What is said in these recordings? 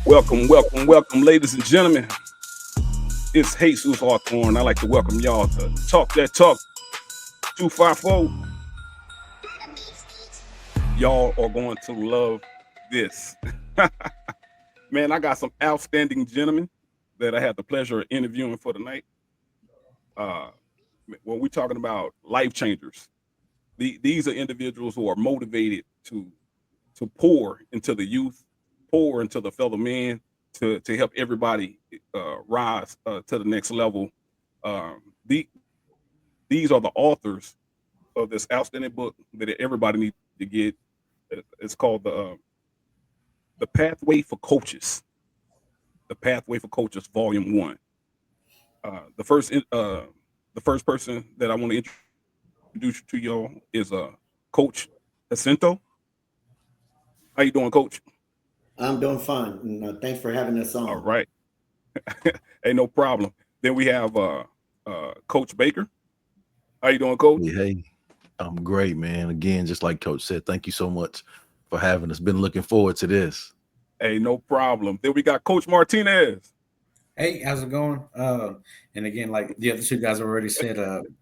Welcome, ladies and gentlemen. It's Jesus Hawthorne. I'd like to welcome y'all to Talk That Talk 254. Y'all are going to love this. Man, I got some outstanding gentlemen that I had the pleasure of interviewing for tonight. Uh, when we're talking about life changers, these are individuals who are motivated to pour into the youth, pour into the fellow men, to help everybody rise to the next level. Um, the, these are the authors of this outstanding book that everybody needs to get. It's called the Pathway for Coaches. The Pathway for Coaches, Volume One. The first person that I want to introduce to y'all is Coach Jacinto. How you doing, Coach? I'm doing fine. And, thanks for having us All on. right. Hey, no problem. Then we have Coach Baker. How you doing, Coach? Hey, I'm great, man. Again, just like Coach said, thank you so much for having us. Been looking forward to this. Hey, no problem. Then we got Coach Martinez. Hey, how's it going? And again, like the other two guys already said,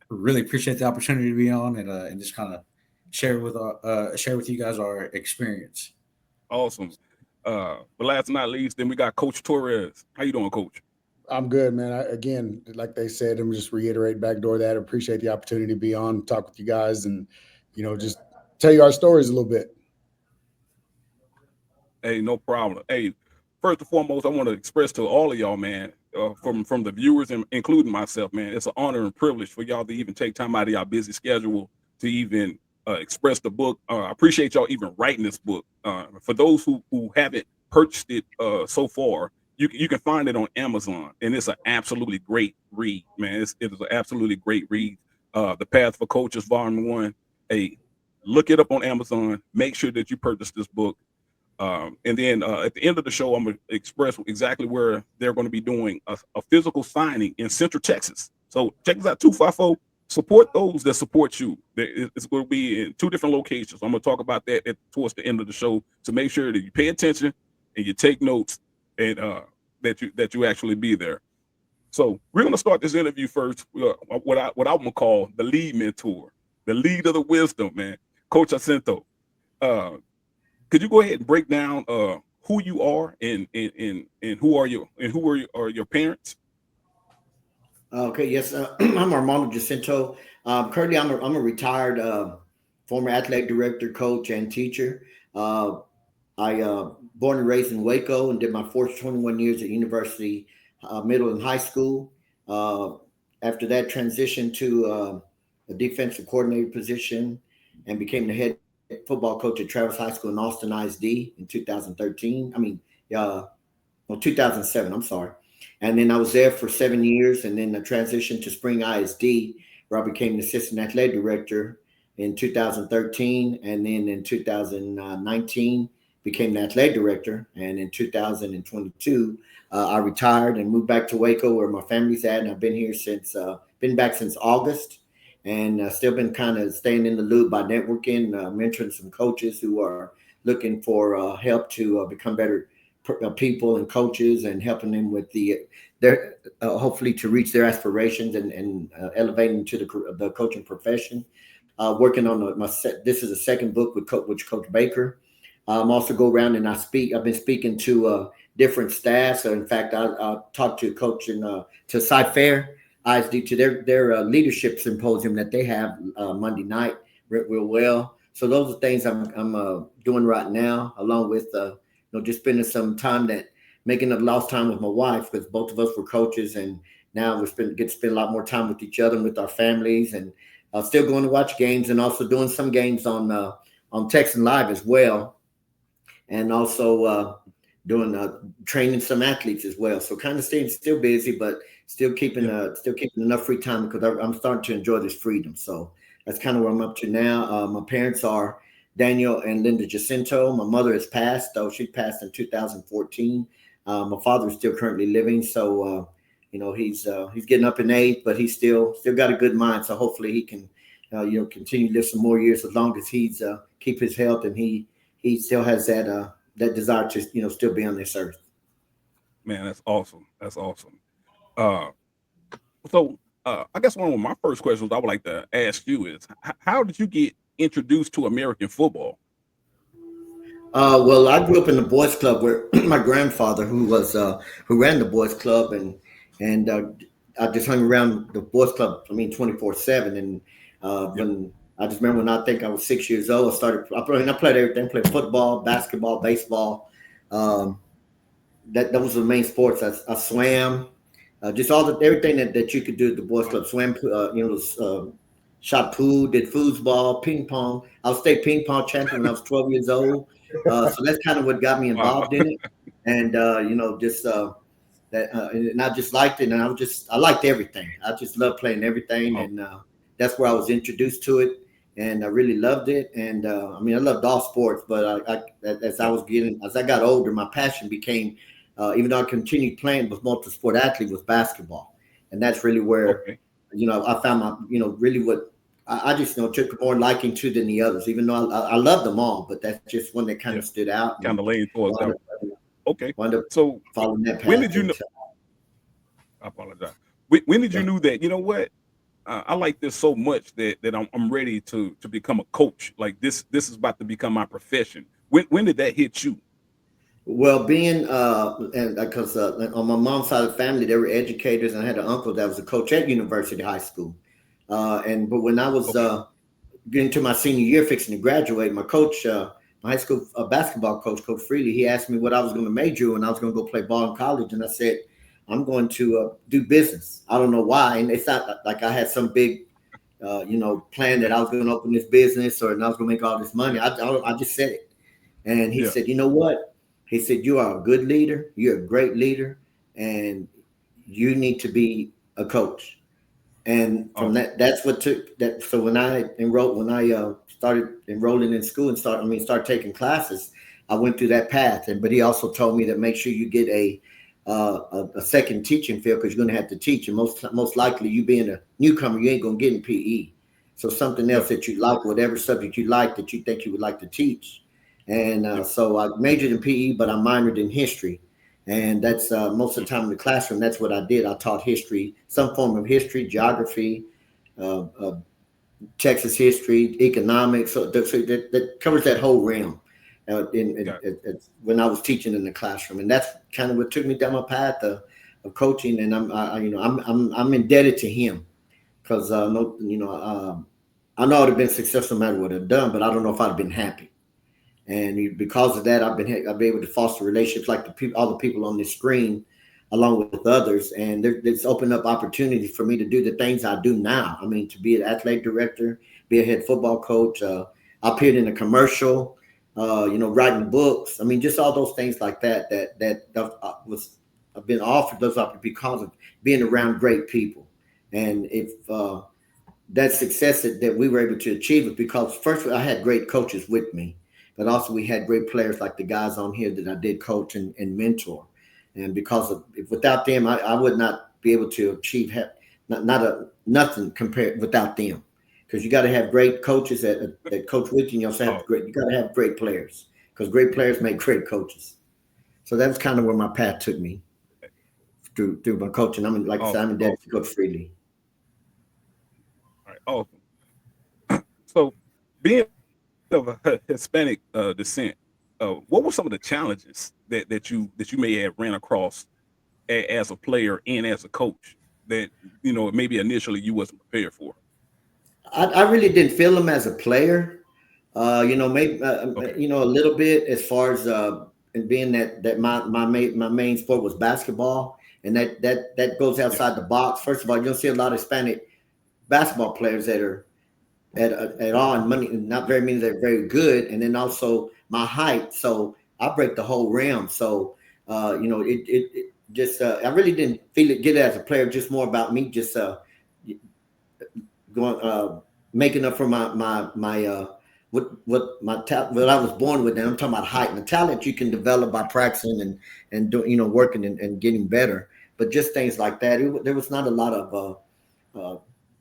really appreciate the opportunity to be on and just kind of share with you guys our experience. Awesome. But last but not least, then we got Coach Torres. How you doing, Coach? I'm good, man. Again, like they said, I'm just reiterate backdoor that. Appreciate the opportunity to be on, talk with you guys, and just tell you our stories a little bit. Hey, no problem. Hey, first and foremost, I want to express to all of y'all, man, from the viewers and including myself, man, it's an honor and privilege for y'all to even take time out of your busy schedule to even express the book. I appreciate y'all even writing this book. For those who haven't purchased it so far, you can find it on Amazon, and it's an absolutely great read, man. It is an absolutely great read. The Path for Coaches, Volume One. Hey, look it up on Amazon. Make sure that you purchase this book. And then at the end of the show, I'm going to express exactly where they're going to be doing a physical signing in Central Texas. So check this out, 254. Support those that support you. It's going to be in two different locations. I'm going to talk about that towards the end of the show. So make sure that you pay attention and you take notes and that you actually be there. So we're going to start this interview first. What I'm going to call the lead mentor, the lead of the wisdom, man, Coach Jacinto. Could you go ahead and break down who you are and who are you and are your parents? Okay, yes, I'm Armando Jacinto. Currently, I'm a retired former athletic director, coach, and teacher. I born and raised in Waco and did my first 21 years at University Middle and High School. After that, transitioned to a defensive coordinator position and became the head football coach at Travis High School in Austin ISD in 2013. Uh, 2007. I'm sorry. And then I was there for 7 years, and then I transitioned to Spring ISD, where I became the assistant athletic director in 2013, and then in 2019 became the athletic director, and in 2022 I retired and moved back to Waco, where my family's at, and I've been here since been back since August, and still been kind of staying in the loop by networking, mentoring some coaches who are looking for help to become better people and coaches, and helping them with their hopefully to reach their aspirations and elevating to the coaching profession. Working on this is a second book with Coach Baker. Also go around and I speak. I've been speaking to different staffs. So in fact, I talked to Coach to Cy-Fair ISD to their leadership symposium that they have Monday night real well. So those are things I'm doing right now, along with just spending some time making up lost time with my wife, because both of us were coaches, and now get to spend a lot more time with each other and with our families, and still going to watch games, and also doing some games on Texan Live as well, and also doing training some athletes as well. So kind of staying still busy, but still keeping enough free time, because I'm starting to enjoy this freedom. So that's kind of where I'm up to now. My parents are Daniel and Linda Jacinto. My mother has passed, though she passed in 2014. My father is still currently living, so he's getting up in age, but he's still got a good mind. So hopefully he can continue to live some more years, as long as he's keep his health, and he still has that desire to still be on this earth. Man, that's awesome. That's awesome. Uh, I guess one of my first questions I would like to ask you is, how did you get introduced to American football? Well, I grew up in the boys' club where my grandfather, who ran the boys' club, and I just hung around the boys' club. I mean, 24/7. And Yep. when I just remember when I think I was 6 years old, I started. I played everything. Played football, basketball, baseball. Um, that was the main sports. I swam, just everything that you could do at the boys' club. Swam, shot pool, did foosball, ping pong. I was state ping pong champion when I was 12 years old. So that's kind of what got me Wow. involved in it. And just and I just liked it, and I liked everything. I just loved playing everything, Oh, and that's where I was introduced to it, and I really loved it. And I mean, I loved all sports, but yep. as I got older, my passion became, even though I continued playing with multi-sport athlete, was basketball, and that's really where Okay. I found my really what I just took more liking to than the others, even though I love them all, but that's just one that kind Yeah. of stood out Kind and of leaning towards that wound one. up, Okay. wound up So following that when did path you know? into. I apologize. When did you know that? You know what? I like this so much that I'm ready to become a coach. Like this is about to become my profession. When did that hit you? Well, being and because on my mom's side of the family, they were educators, and I had an uncle that was a coach at University High School. But when I was Okay. getting to my senior year, fixing to graduate, my coach, my high school basketball coach, Coach Freely, he asked me what I was going to major in, and I was going to go play ball in college, and I said I'm going to do business. I don't know why, and it's not like I had some big plan that I was going to open this business or and I was going to make all this money. Yeah. I just said it. And he Yeah. said, you know what? He said, you are a good leader. You're a great leader. And you need to be a coach. And from Awesome. that's what took that. So when I started enrolling in school and start taking classes, I went through that path. But he also told me that make sure you get a second teaching field because you're going to have to teach. And most likely, you being a newcomer, you ain't going to get in PE. So something Yeah. else that you like, whatever subject you like that you think you would like to teach. And Yeah. so I majored in PE, but I minored in history. And that's most of the time in the classroom. That's what I did. I taught history, some form of history, geography, uh, uh, Texas history, economics. So that covers that whole realm. Got it. When I was teaching in the classroom, and that's kind of what took me down my path of coaching. And I'm indebted to him because no, I know I'd have been successful no matter what I've done, but I don't know if I'd have been happy. And because of that, I've been able to foster relationships like all the people on this screen, along with others, and it's opened up opportunities for me to do the things I do now. I mean, to be an athletic director, be a head football coach. I appeared in a commercial, writing books. I mean, just all those things like that. Was I've been offered those opportunities because of being around great people, and if that success that we were able to achieve it because first I had great coaches with me, but also we had great players like the guys on here that I did coach and mentor. And because of without them, I would not be able to achieve nothing compared without them. Because you got to have great coaches that coach with you. You also have Oh, great. You got to have great players because great players make great coaches. So that's kind of where my path took me through my coaching. I mean, like I said, I'm awesome. indebted to Awesome. Coach Freely. All right. Awesome. So being of a Hispanic descent, what were some of the challenges that you may have ran across as a player and as a coach that maybe initially you wasn't prepared for? I really didn't feel him as a player. Maybe Okay. a little bit as far as and being that my main sport was basketball, and that goes Yeah. outside the box. First of all, you don't see a lot of Hispanic basketball players that are at all, and money not very many that are very good, and then also my height. So I break the whole rim. So it just I really didn't get it as a player. Just more about me just going making up for my what I was born with. And I'm talking about height and the talent you can develop by practicing and doing working and getting better. But just things like that, there was not a lot of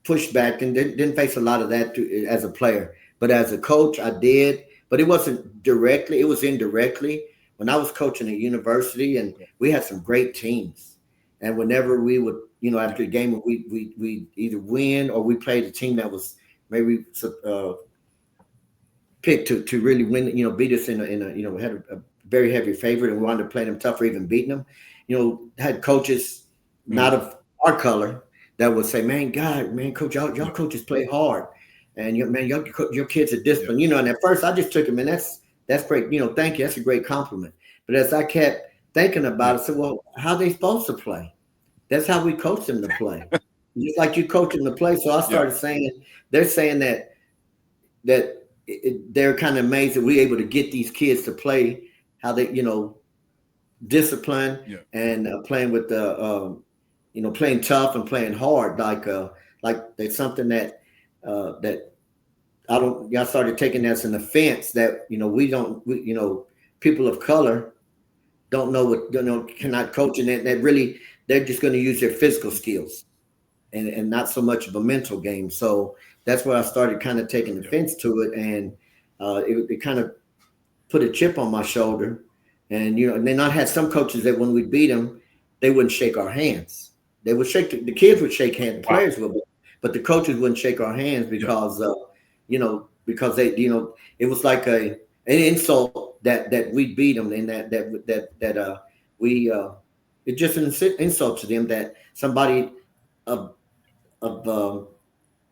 pushback and didn't face a lot of that as a player. But as a coach, I did. But it wasn't directly; it was indirectly. when I was coaching at university, and we had some great teams. And whenever we would, after the game, we either win or we played a team that was maybe picked to really win, beat us in a we had a very heavy favorite, and we wanted to play them tough or even beating them. Had coaches not of our color that would say, man, coach, y'all coaches play hard, and your kids are disciplined. And at first I just took it, man, that's great. Thank you, that's a great compliment. But as I kept thinking about it, I said, well, how they supposed to play? That's how we coach them to play, just like you coach them to play. So I started saying, they're saying that they're kind of amazed that we're able to get these kids to play how they, discipline and playing with the, playing tough and playing hard, like there's something that I started taking as an offense that, people of color don't know what, cannot coach, and that really, they're just going to use their physical skills and not so much of a mental game. So that's where I started kind of taking offense to it. And it kind of put a chip on my shoulder. And, and then I had some coaches that when we beat them, they wouldn't shake our hands. They would shake, the kids would shake hands, the players would, but the coaches wouldn't shake our hands because, because they, it was like an insult that we beat them, and it's just an insult to them that somebody of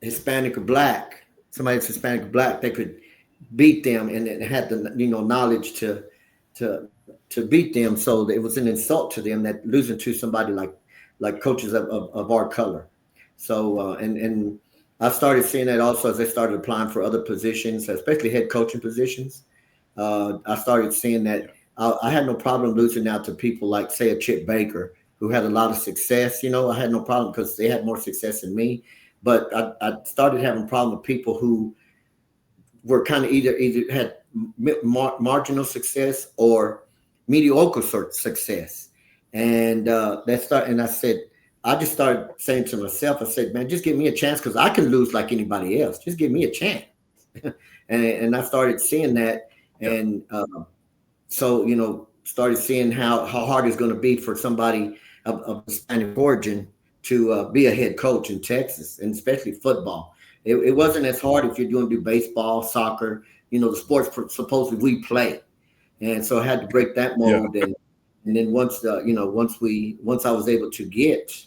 Hispanic or black, somebody that's Hispanic or black, they could beat them and had the knowledge to beat them. So it was an insult to them that losing to somebody like coaches of our color. So and I started seeing that also as I started applying for other positions, especially head coaching positions. I started seeing that I had no problem losing out to people like, say, a Chip Baker, who had a lot of success. I had no problem because they had more success than me. But I started having a problem with people who were kind of either had marginal success or mediocre success. And and I said, I just started saying to myself, I said, man, just give me a chance, because I can lose like anybody else. Just give me a chance. and I started seeing that. And so, started seeing how hard it's going to be for somebody of Hispanic origin to be a head coach in Texas, and especially football. It wasn't as hard if you're do baseball, soccer, the sports supposedly we play. And so I had to break that mold. And then once I was able to get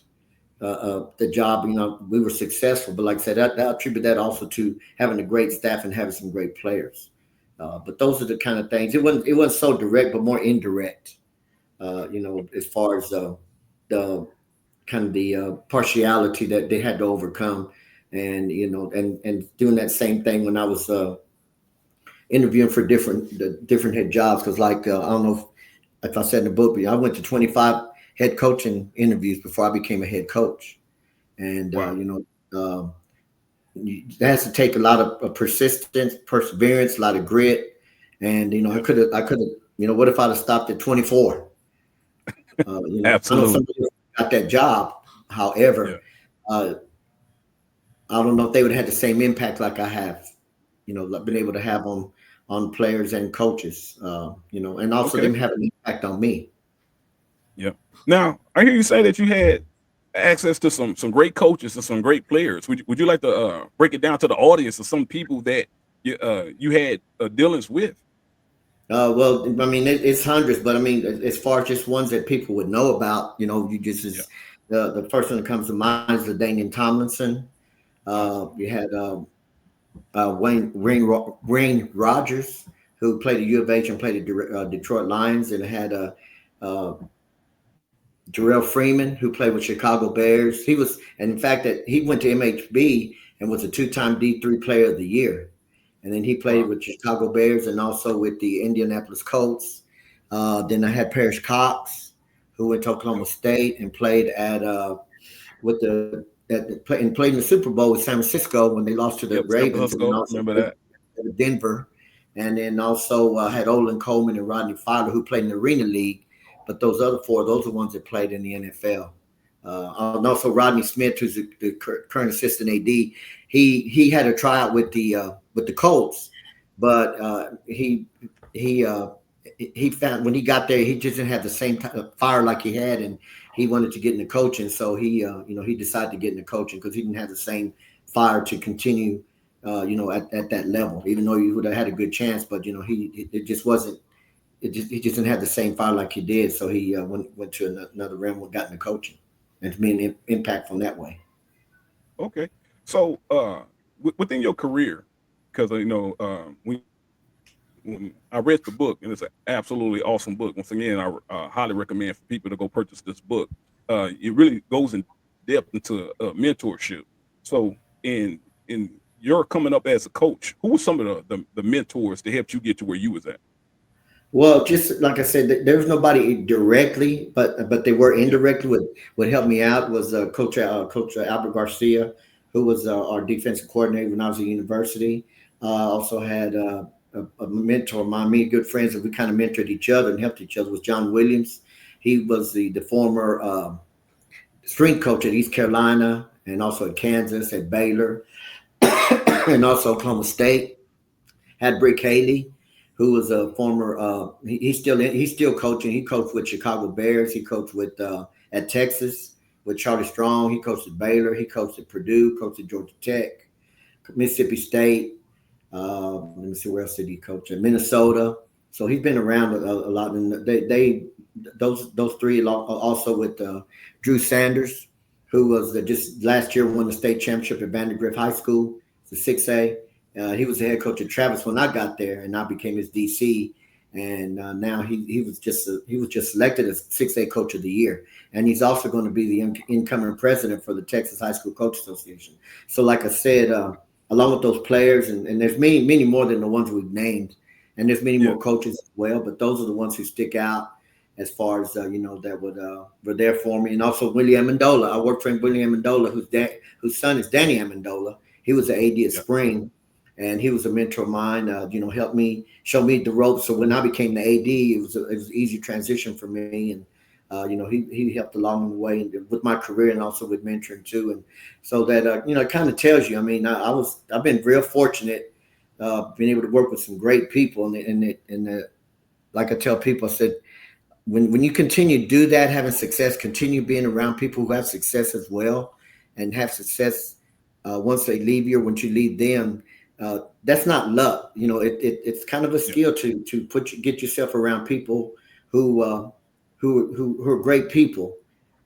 the job, we were successful. But like I said, I attribute that also to having a great staff and having some great players. But those are the kind of things. It wasn't so direct, but more indirect. As far as the kind of the partiality that they had to overcome, and and doing that same thing when I was interviewing for different head jobs. Because I don't know if I said in the book, but I went to 25 head coaching interviews before I became a head coach, and that has to take a lot of persistence, perseverance, a lot of grit. And I could have what if I'd have stopped at 24? Absolutely. I know somebody got that job. However, I don't know if they would have had the same impact like I have, been able to have on players and coaches, and also them having an impact on me. Yeah. Now I hear you say that you had access to some great coaches and some great players. Would you like to break it down to the audience of some people that you had dealings with? Well, I mean, it's hundreds, but I mean, as far as just ones that people would know about, you just the first one that comes to mind is LaDainian Tomlinson. You had Wayne Rogers, who played at U of H and played at Detroit Lions, and had Jarrell Freeman, who played with Chicago Bears. In fact, that he went to MHB and was a 2-time D3 Player of the Year. And then he played with Chicago Bears and also with the Indianapolis Colts. Then I had Parrish Cox, who went to Oklahoma State and played played in the Super Bowl with San Francisco when they lost to the Ravens. And also remember that. Denver. And then also had Olin Coleman and Rodney Fowler, who played in the Arena League. But those other four, those are the ones that played in the NFL. And also Rodney Smith, who's the current assistant AD. He had a tryout with the Colts, but he he found when he got there, he just didn't have the same fire like he had, and he wanted to get into coaching. So he decided to get into coaching because he didn't have the same fire to continue, at that level. Even though he would have had a good chance, but it just wasn't. He just didn't have the same fire like he did. So he went to another realm and got into coaching, and to be impactful in that way. Okay. So within your career, because when I read the book, and it's an absolutely awesome book. Once again, I highly recommend for people to go purchase this book. It really goes in depth into mentorship. So in your coming up as a coach, who were some of the mentors that helped you get to where you was at? Well, just like I said, there was nobody directly, but they were Yeah. indirectly. What helped me out was Coach Albert Garcia, who was our defensive coordinator when I was at university. Also had a mentor of mine, me and good friends, that we kind of mentored each other and helped each other, was John Williams. He was the former strength coach at East Carolina and also at Kansas, at Baylor, and also Oklahoma State. Had Brick Haley, who was a former. He's still coaching. He coached with Chicago Bears. He coached with at Texas with Charlie Strong. He coached at Baylor. He coached at Purdue. Coached at Georgia Tech, Mississippi State. Let me see, where else did he coach at? Minnesota. So he's been around a lot. And those three, also with Drew Sanders, who was just last year won the state championship at Vandergrift High School, the 6A. He was the head coach at Travis when I got there, and I became his DC. And now he was just selected as 6A Coach of the Year, and he's also going to be the incoming president for the Texas High School Coach Association. So, like I said, along with those players, and there's many more than the ones we've named, and there's many more coaches as well. But those are the ones who stick out as far as that were there for me. And also Willie Amendola. I worked for Willie Amendola, whose son is Danny Amendola. He was the AD at Spring. And he was a mentor of mine, helped me, show me the ropes. So when I became the AD, it was an easy transition for me. And, he helped along the way with my career and also with mentoring too. And so that, it kind of tells you, I mean, I've been real fortunate, being able to work with some great people. And like I tell people, I said, when you continue to do that, having success, continue being around people who have success as well and have success once they leave you or once you leave them. That's not luck, it's kind of a skill to get yourself around people who are great people,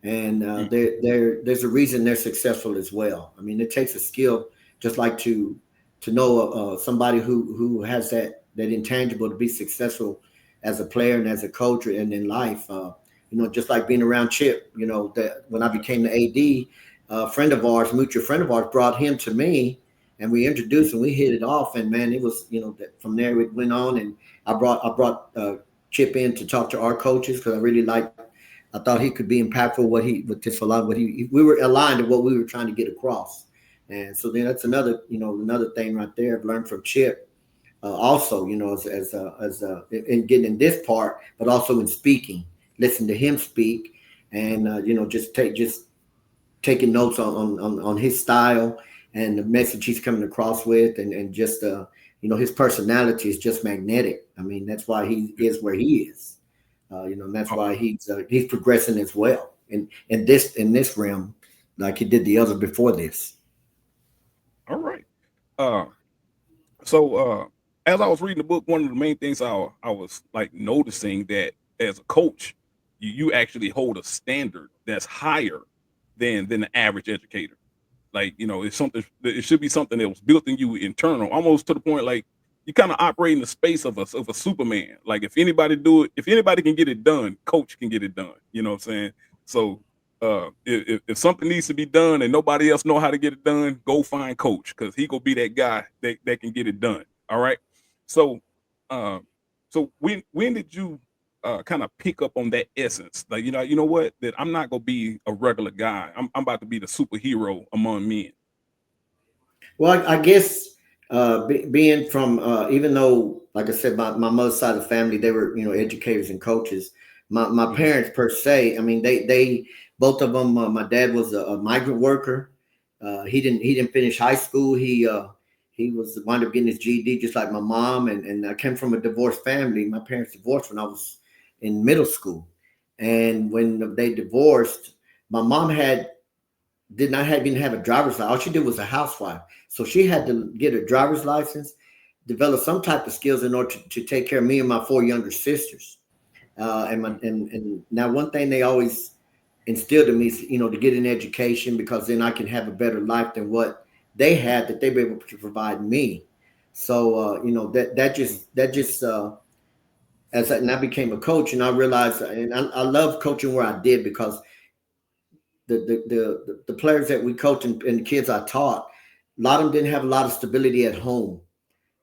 and there's a reason they're successful as well. I mean, it takes a skill, just like to know somebody who has that intangible to be successful as a player and as a coach and in life. Just like being around Chip. That when I became the AD, mutual friend of ours, brought him to me. And we introduced and we hit it off, and man, it was from there it went on. And I brought Chip in to talk to our coaches because I thought he could be impactful. We were aligned to what we were trying to get across. And so then that's another thing right there I've learned from Chip. Also, as in getting in this part, but also in speaking, listen to him speak, and just taking notes on his style and the message he's coming across with, and just his personality is just magnetic. I mean, that's why he is where he is. And that's why he's progressing as well in this realm, like he did the other before this. All right. So as I was reading the book, one of the main things I was like noticing that as a coach, you actually hold a standard that's higher than the average educator. Like, it should be something that was built in you internal, almost to the point like you kind of operate in the space of a Superman. Like if anybody can get it done, coach can get it done. You know what I'm saying? So if something needs to be done and nobody else know how to get it done, go find coach, because he gonna be that guy that can get it done. All right. So so when did you kind of pick up on that essence? Like, you know what, that I'm not gonna be a regular guy. I'm about to be the superhero among men. Well, I guess being from even though, like I said, my mother's side of the family, they were educators and coaches. My parents per se, I mean, they both of them. My dad was a migrant worker. He didn't finish high school. He he was wound up getting his GED just like my mom. And I came from a divorced family. My parents divorced when I was in middle school. And when they divorced, my mom did not even have a driver's license. All she did was a housewife. So she had to get a driver's license, develop some type of skills in order to take care of me and my 4 younger sisters. And now one thing they always instilled in me is, to get an education, because then I can have a better life than what they had, that they were able to provide me. So, and I became a coach, and I realized, and I love coaching where I did, because the players that we coach and the kids I taught, a lot of them didn't have a lot of stability at home.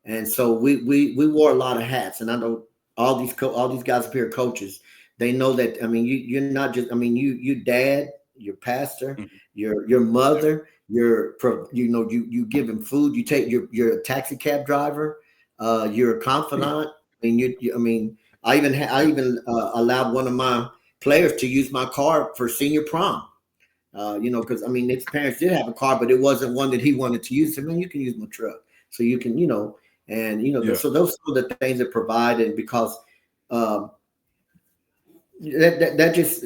And so we wore a lot of hats. And I know all these guys up here, coaches, they know that. I mean, you're not just. I mean, you dad, your pastor, Mhm. your mother, you give him food. You're a taxi cab driver. You're a confidant. I mean, I mean, I even allowed one of my players to use my car for senior prom. Because I mean, his parents did have a car, but it wasn't one that he wanted to use. I mean, you can use my truck, so you can, Yeah. so those are the things that provided, because um, that just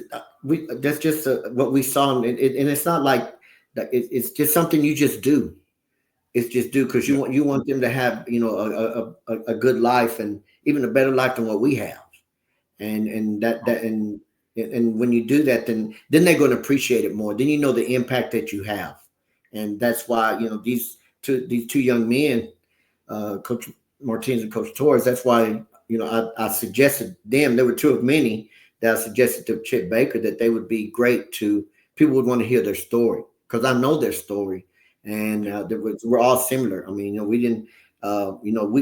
that's just what we saw, and it's not like that. It's just something you just do. It's just do, because Yeah. you want them to have, a good life, and even a better life than what we have. And that and when you do that, then they're going to appreciate it more. Then the impact that you have. And that's why, these two young men, Coach Martinez and Coach Torres, that's why, I suggested them. There were two of many that I suggested to Chip Baker, that they would be great to people would want to hear their story, because I know their story. And we're all similar. I mean, we didn't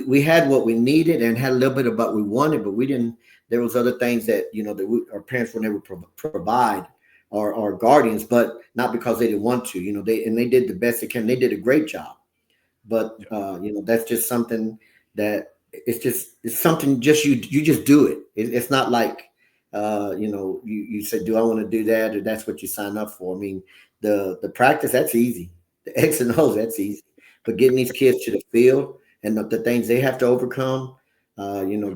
we had what we needed and had a little bit of what we wanted, but we didn't. There was other things that, our parents would never provide, or guardians, but not because they didn't want to. They did the best they can. They did a great job. But Yeah. that's just something that it's something just you just do it. It's not like you said, do I want to do that, or that's what you sign up for. I mean, the practice, that's easy. The X and O's, that's easy. But getting these kids to the field, and the things they have to overcome, and knowing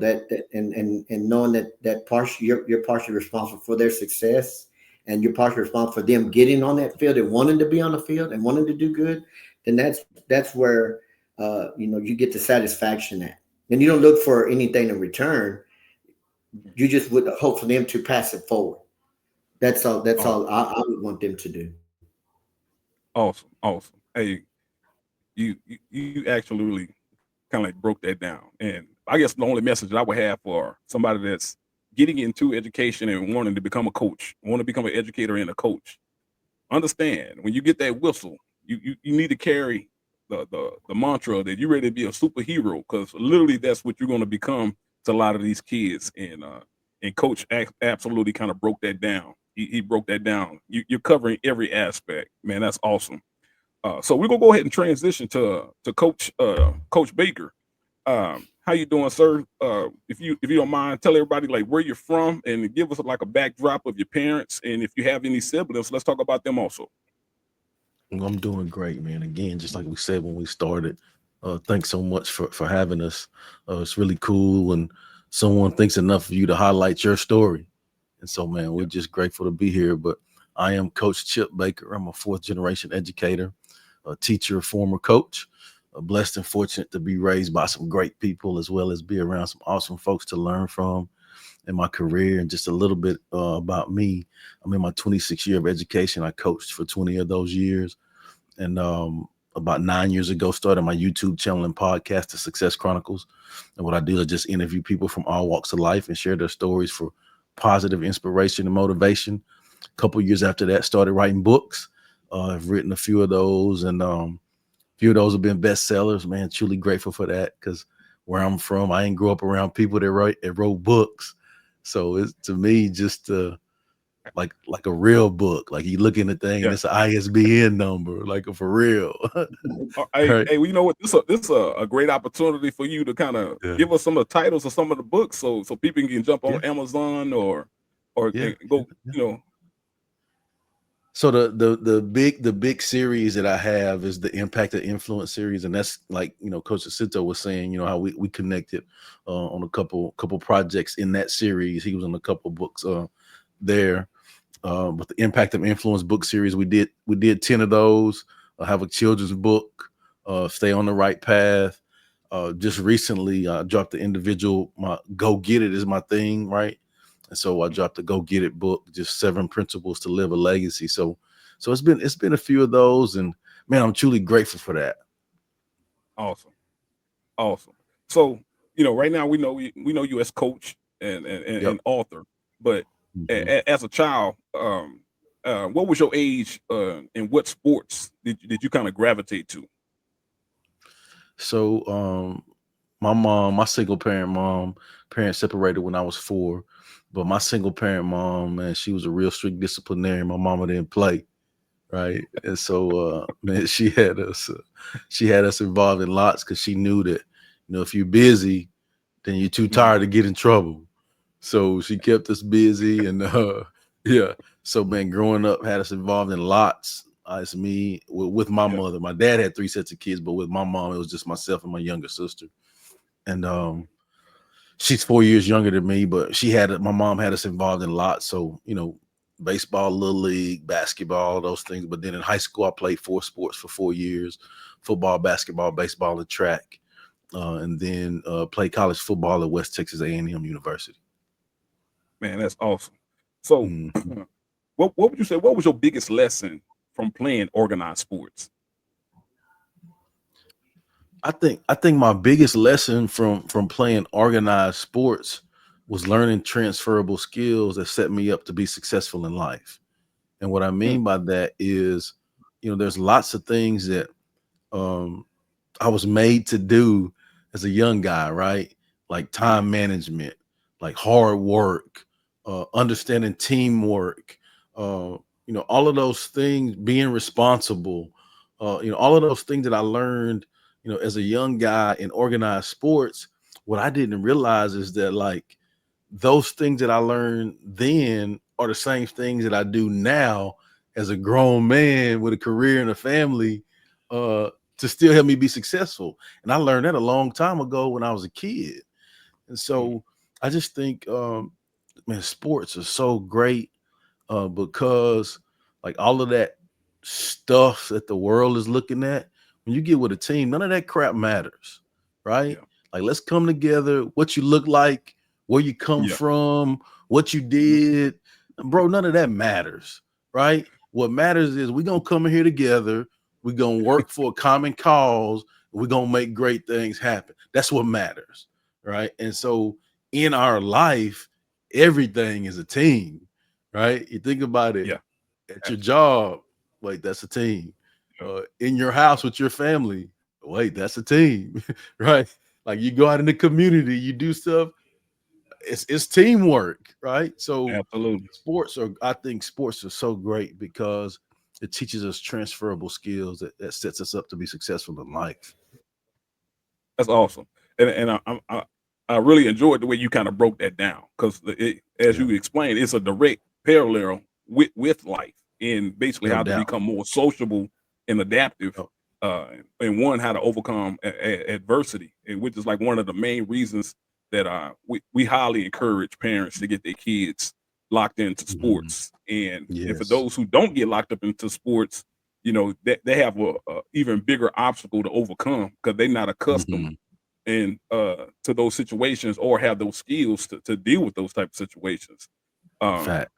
that you're partially responsible for their success, and you're partially responsible for them getting on that field and wanting to be on the field and wanting to do good, then that's where you get the satisfaction at. And you don't look for anything in return. You just would hope for them to pass it forward. That's all. That's Oh, all I would want them to do. awesome. Awesome. Hey, you absolutely kind of like broke that down. And I guess the only message that I would have for somebody that's getting into education and wanting to become a coach, want to become an educator and a coach, understand when you get that whistle, you need to carry the mantra that you're ready to be a superhero, because literally that's what you're going to become to a lot of these kids. And coach absolutely kind of broke that down. He broke that down. You're covering every aspect, man. That's awesome. So we're gonna go ahead and transition to Coach Baker. How you doing, sir? If you don't mind, tell everybody like where you're from and give us like a backdrop of your parents, and if you have any siblings, let's talk about them also. I'm doing great, man. Again, just like we said when we started, thanks so much for having us. It's really cool when someone thinks enough of you to highlight your story. And so, man, we're Yeah. just grateful to be here. But I am Coach Chip Baker. I'm a fourth generation educator, a teacher, former coach. Blessed and fortunate to be raised by some great people, as well as be around some awesome folks to learn from in my career. And just a little bit about me. I'm in my 26th year of education. I coached for 20 of those years. And about 9 years ago, started my YouTube channel and podcast, The Success Chronicles. And what I do is just interview people from all walks of life and share their stories for positive inspiration and motivation. A couple years after that, started writing books. I've written a few of those, and few of those have been bestsellers. Man, truly grateful for that, because where I'm from, I ain't grew up around people that wrote books. So it's, to me, just like a real book. Like you look in the thing and Yeah. it's an ISBN number, like for real. Hey, Right. hey, well, you know what? This a great opportunity for you to kind of Yeah. give us some of the titles of some of the books, so people can jump Yeah. on Amazon or Yeah. go, Yeah. you know. So the big series that I have is the Impact and Influence series, and that's like, Coach Jacinto was saying, how we connected on a couple projects in that series. He was on a couple books there. But the Impact and Influence book series, we did 10 of those. I have a children's book, Stay on the Right Path. Just recently, I dropped the individual. My Go Get It is my thing, right? And so I dropped the Go Get It book, just 7 principles to live a legacy. So it's been a few of those, and man, I'm truly grateful for that. Awesome. So, right now we know you as coach and Yep. author, but as a child, what was your age, and what sports did you kind of gravitate to? So my single parent mom, parents separated when I was 4, but my single parent mom, man, she was a real strict disciplinarian. My mama didn't play, right? And so man, she had us involved in lots, because she knew that, if you're busy, then you're too tired to get in trouble. So she kept us busy, and yeah. So man, growing up, had us involved in lots. It's me with my mother. My dad had 3 sets of kids, but with my mom, it was just myself and my younger sister. And she's 4 years younger than me, but my mom had us involved in lots. So, baseball, little league, basketball, those things. But then in high school, I played 4 sports for 4 years: football, basketball, baseball, and track. And then played college football at West Texas A&M University. Man, that's awesome. So, what would you say? What was your biggest lesson from playing organized sports? I think my biggest lesson from playing organized sports was learning transferable skills that set me up to be successful in life. And what I mean by that is, there's lots of things that I was made to do as a young guy, right? Like time management, like hard work, understanding teamwork, all of those things, being responsible, all of those things that I learned, as a young guy in organized sports. What I didn't realize is that, like, those things that I learned then are the same things that I do now as a grown man with a career and a family, to still help me be successful. And I learned that a long time ago when I was a kid. And so I just think, man, sports are so great, because like all of that stuff that the world is looking at, when you get with a team, none of that crap matters, right? Yeah. Like, let's come together, what you look like, where you come from, what you did, bro, none of that matters, right? What matters is we're gonna come in here together, we're gonna work for a common cause, we're gonna make great things happen. That's what matters, right? And so in our life, everything is a team, right? You think about it. Yeah. At your job, wait, that's a team. In your house with your family, wait, that's a team, right? Like, you go out in the community, you do stuff. It's teamwork, right? So Absolutely. I think sports are so great because it teaches us transferable skills that sets us up to be successful in life. That's awesome. And I really enjoyed the way you kind of broke that down, because as you explained, it's a direct parallel with life, and basically No how to doubt. become more sociable and adaptive, and how to overcome adversity, and which is like one of the main reasons that we highly encourage parents to get their kids locked into sports. And for those who don't get locked up into sports, they have a even bigger obstacle to overcome, because they're not accustomed and to those situations, or have those skills to deal with those type of situations. Facts.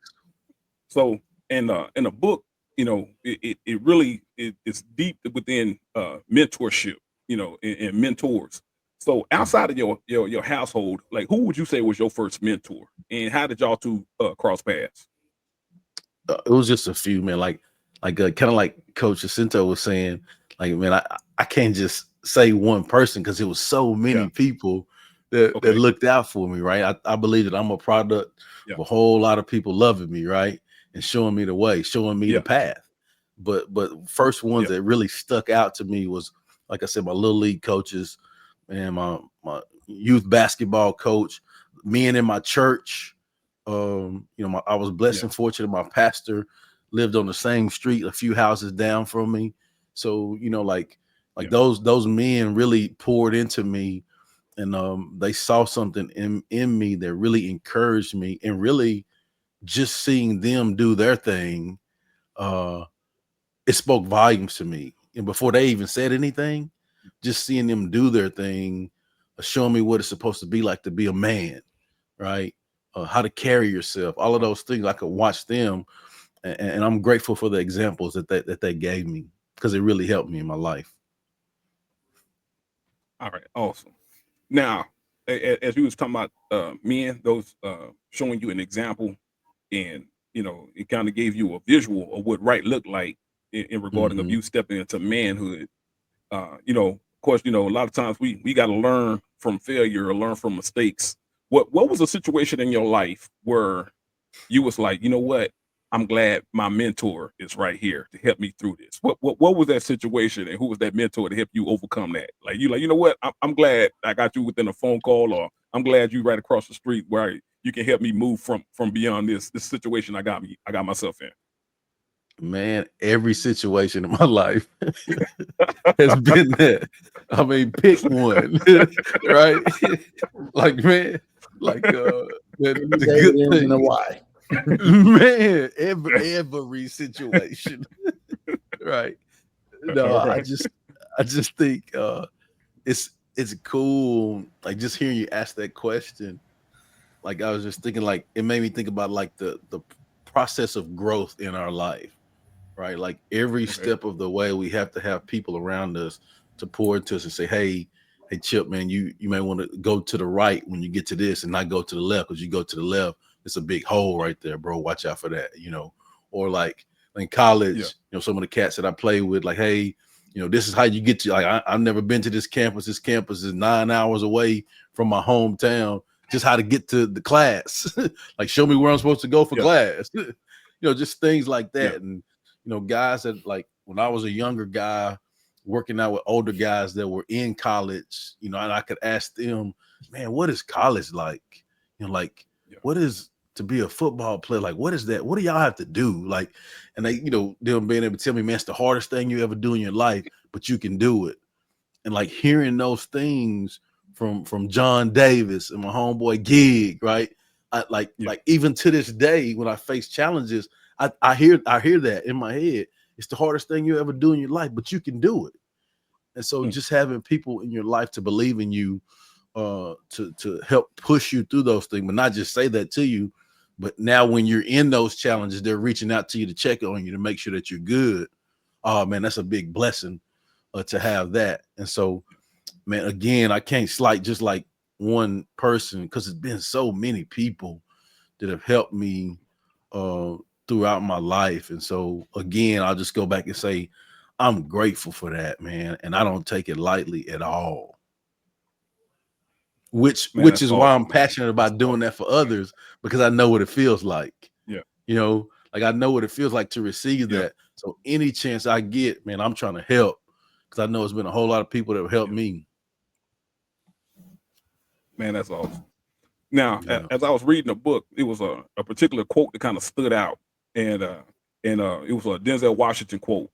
So in the book, it really it's deep within mentorship, and mentors. So outside of your household, like, who would you say was your first mentor, and how did y'all two cross paths? It was just a few, man. Like kind of like Coach Jacinto was saying, like, man, I can't just say one person, because it was so many people that looked out for me, right? I believe that I'm a product of a whole lot of people loving me, right, and showing me the way, showing me the path. But first ones that really stuck out to me was, like I said, my little league coaches, and my youth basketball coach, men in my church. I was blessed and fortunate. My pastor lived on the same street, a few houses down from me. So, you know, like Yeah. those men really poured into me, and they saw something in me that really encouraged me, and really just seeing them do their thing, it spoke volumes to me. And before they even said anything, just seeing them do their thing, showing me what it's supposed to be like to be a man, right? How to carry yourself, all of those things. I could watch them, and I'm grateful for the examples that they gave me, because it really helped me in my life. All right, awesome. Now, as you was talking about men, those showing you an example, and you know, it kind of gave you a visual of what right looked like in regarding of Mhm. you stepping into manhood. You know, of course, you know, a lot of times we got to learn from failure or learn from mistakes. What was a situation in your life where you was like, you know what, I'm glad my mentor is right here to help me through this. What was that situation, and who was that mentor to help you overcome that? Like, you know what, I'm glad I got you within a phone call, or I'm glad you right across the street where you can help me move from beyond this situation I got myself in. Man, every situation in my life has been that. I mean, pick one, right? Like, man, like the David good ends in a thing, Y. man, every situation, right? No, All right. I just think it's cool, like, just hearing you ask that question. Like, I was just thinking, like, it made me think about like the process of growth in our life, right? Like, every Okay. step of the way, we have to have people around us to pour into us and say, hey, Chip, man, you may want to go to the right when you get to this, and not go to the left, because you go to the left, it's a big hole right there, bro. Watch out for that, you know. Or like in college, Yeah. you know, some of the cats that I play with, like, hey, you know, this is how you get to, like, I've never been to this campus. This campus is 9 hours away from my hometown. Just how to get to the class. Like, show me where I'm supposed to go for Yeah. class. You know, just things like Yeah. that. And you know, guys that, like, when I was a younger guy working out with older guys that were in college, you know, and I could ask them, man, what is college like? You know, like, Yeah. what is to be a football player? Like, what is that? What do y'all have to do? Like, and they, you know, them being able to tell me, man, it's the hardest thing you ever do in your life, but you can do it. And like, hearing those things from John Davis and my homeboy Gig, right? Like Yeah. even to this day, when I face challenges, I hear that in my head. It's the hardest thing you ever do in your life, but you can do it. And so, Mm. just having people in your life to believe in you, to help push you through those things, but not just say that to you, but now when you're in those challenges, they're reaching out to you to check on you, to make sure that you're good. Oh man, that's a big blessing, to have that. And so, man, again, I can't slight just like one person, because it's been so many people that have helped me throughout my life. And so, again, I'll just go back and say I'm grateful for that, man, and I don't take it lightly at all. Which Man, which that's is why I'm awesome, man. passionate That's about doing awesome. that for others, because I know what it feels like. Yeah. You know, like, I know what it feels like to receive Yeah. that. So any chance I get, man, I'm trying to help, because I know it's been a whole lot of people that have helped Yeah. me. Man, that's awesome. Now, Yeah. as I was reading a book, it was a particular quote that kind of stood out, and it was a Denzel Washington quote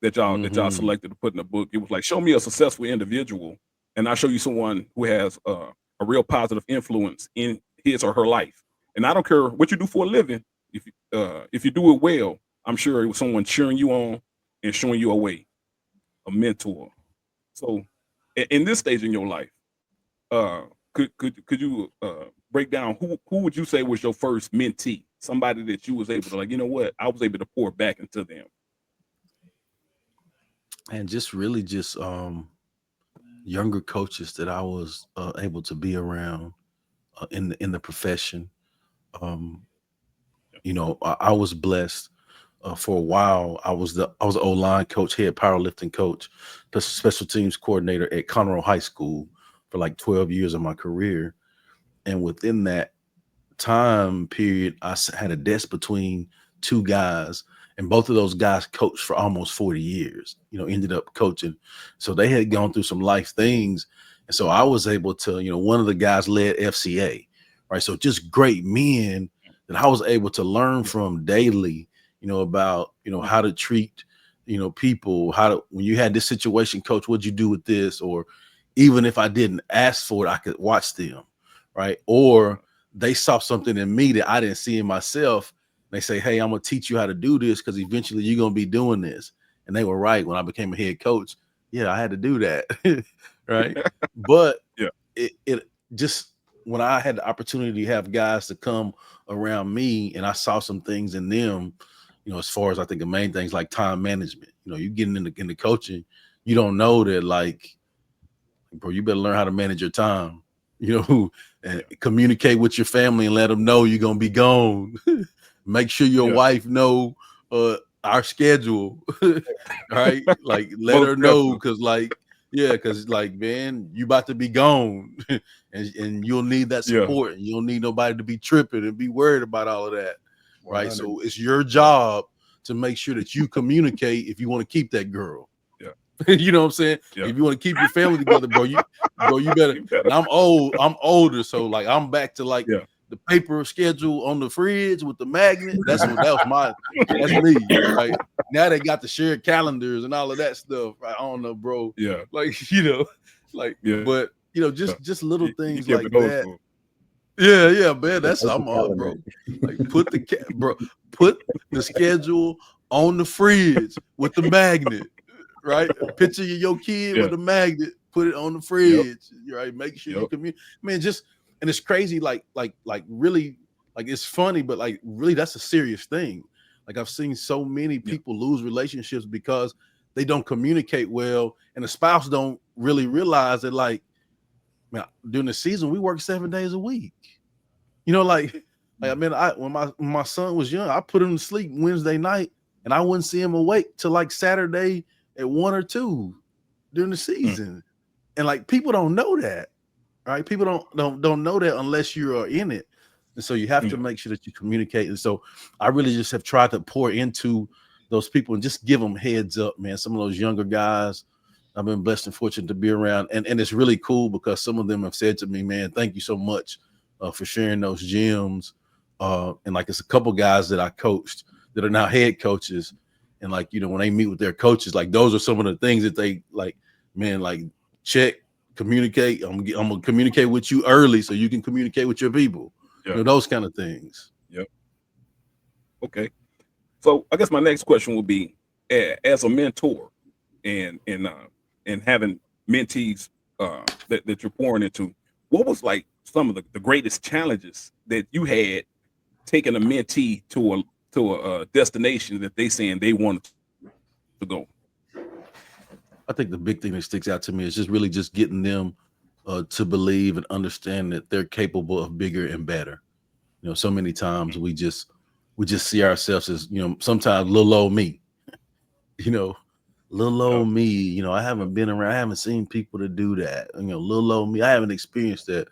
that y'all Hmm. selected to put in the book. It was like, "Show me a successful individual, and I'll show you someone who has a real positive influence in his or her life. And I don't care what you do for a living. If you do it well, I'm sure it was someone cheering you on and showing you a way, a mentor. So, in this stage in your life, uh, could you break down who would you say was your first mentee? Somebody that you was able to, like, you know what, I was able to pour back into them. And just really just younger coaches that I was able to be around in the profession. Um, you know, I was blessed. For a while, I was an O-line coach, head powerlifting coach, plus special teams coordinator at Conroe High School for like 12 years of my career. And within that time period, had a desk between two guys, and both of those guys coached for almost 40 years, you know, ended up coaching. So they had gone through some life things. And so I was able to, you know, one of the guys led FCA, right? So just great men that I was able to learn Yeah. from daily, about, how to treat, people, when you had this situation, coach, what'd you do with this? Or even if I didn't ask for it, I could watch them, right? Or they saw something in me that I didn't see in myself. They say, hey, I'm going to teach you how to do this because eventually you're going to be doing this. And they were right. When I became a head coach, yeah, I had to do that, right? But Yeah. it just, when I had the opportunity to have guys to come around me and I saw some things in them, as far as I think the main things like time management, you getting in the coaching, you don't know that, like, bro, you better learn how to manage your time, and communicate with your family and let them know you're going to be gone. Make sure your wife know our schedule, right? Like, let Most her know, definitely. because man, you about to be gone, and you'll need that Yeah. support, and you don't need nobody to be tripping and be worried about all of that, right? 100. So it's your job to make sure that you communicate if you want to keep that girl. Yeah. You know what I'm saying? Yeah. If you want to keep your family together, bro, you better. You better. And I'm older, so like I'm back to like Yeah. the paper schedule on the fridge with the magnet. That's me, right? Now they got the shared calendars and all of that stuff. Right? I don't know, bro. Yeah. Like, Yeah. but just little You things kept like it old that. school. Yeah, man. That's Paper I'm on, calendar. bro. Like, put the schedule on the fridge with the magnet, right? A picture of your kid Yeah. with a magnet, put it on the fridge, right? Make sure you communicate. Man, and it's crazy, like really, like it's funny, but like really, that's a serious thing. Like I've seen so many people lose relationships because they don't communicate well, and the spouse don't really realize that, like, man, during the season we work 7 days a week. I mean, when my son was young, I put him to sleep Wednesday night, and I wouldn't see him awake till like Saturday at 1 or 2 during the season. And like people don't know that, right? People don't know that unless you are in it. And so you have to make sure that you communicate. And so I really just have tried to pour into those people and just give them heads up, man. Some of those younger guys I've been blessed and fortunate to be around. And it's really cool because some of them have said to me, man, thank you so much for sharing those gems. And like, it's a couple guys that I coached that are now head coaches. And like, when they meet with their coaches, like those are some of the things that they like, man, like check, communicate. I'm gonna communicate with you early so you can communicate with your people. Yeah. Those kind of things. Yep. Okay. So I guess my next question will be, as a mentor and having mentees that you're pouring into, what was like some of the greatest challenges that you had taking a mentee to a destination that they saying they wanted to go? I think the big thing that sticks out to me is just really just getting them to believe and understand that they're capable of bigger and better. So many times we just see ourselves as, sometimes little old me, little old me, I haven't been around, I haven't seen people to do that. Little old me, I haven't experienced that.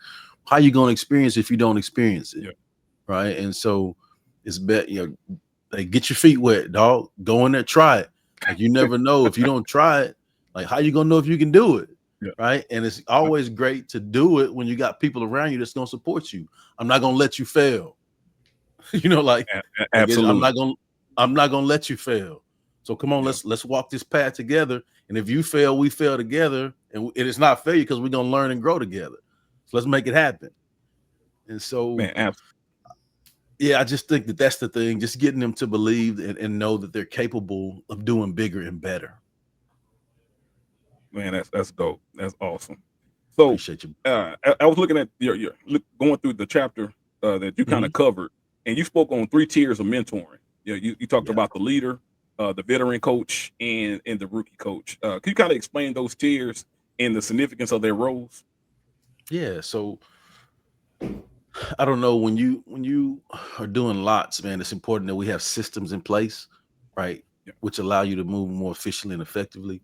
How you going to experience it if you don't experience it? Yeah. Right. And so it's better, like, get your feet wet, dog. Go in there, try it. Like, you never know if you don't try it. Like, how you gonna know if you can do it? Yeah. Right. And it's always great to do it when you got people around you that's gonna support you. I'm not gonna let you fail. Absolutely. I'm not gonna let you fail. So come on, let's walk this path together. And if you fail, we fail together. And it's not failure because we're gonna learn and grow together. So let's make it happen. And so, Man, I just think that that's the thing, just getting them to believe and know that they're capable of doing bigger and better. Man, that's dope. That's awesome. So Appreciate you. I was looking at your going through the chapter that you kind of covered, and you spoke on 3 tiers of mentoring. You talked about the leader, the veteran coach, and the rookie coach. Can you kind of explain those tiers and the significance of their roles? Yeah. So I don't know, when you are doing lots, man, it's important that we have systems in place, right? Yeah. Which allow you to move more efficiently and effectively.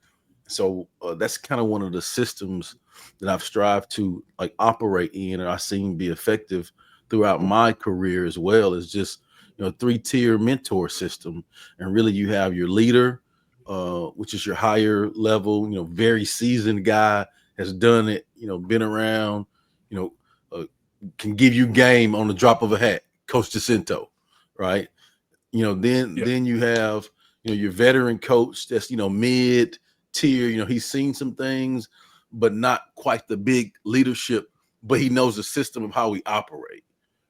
So that's kind of one of the systems that I've strived to like operate in, and I've seen be effective throughout my career as well. Is just 3-tier mentor system, and really you have your leader, which is your higher level, very seasoned guy, has done it, been around, can give you game on the drop of a hat, Coach Jacinto, right? then you have, your veteran coach that's, mid tier, he's seen some things, but not quite the big leadership, but he knows the system of how we operate.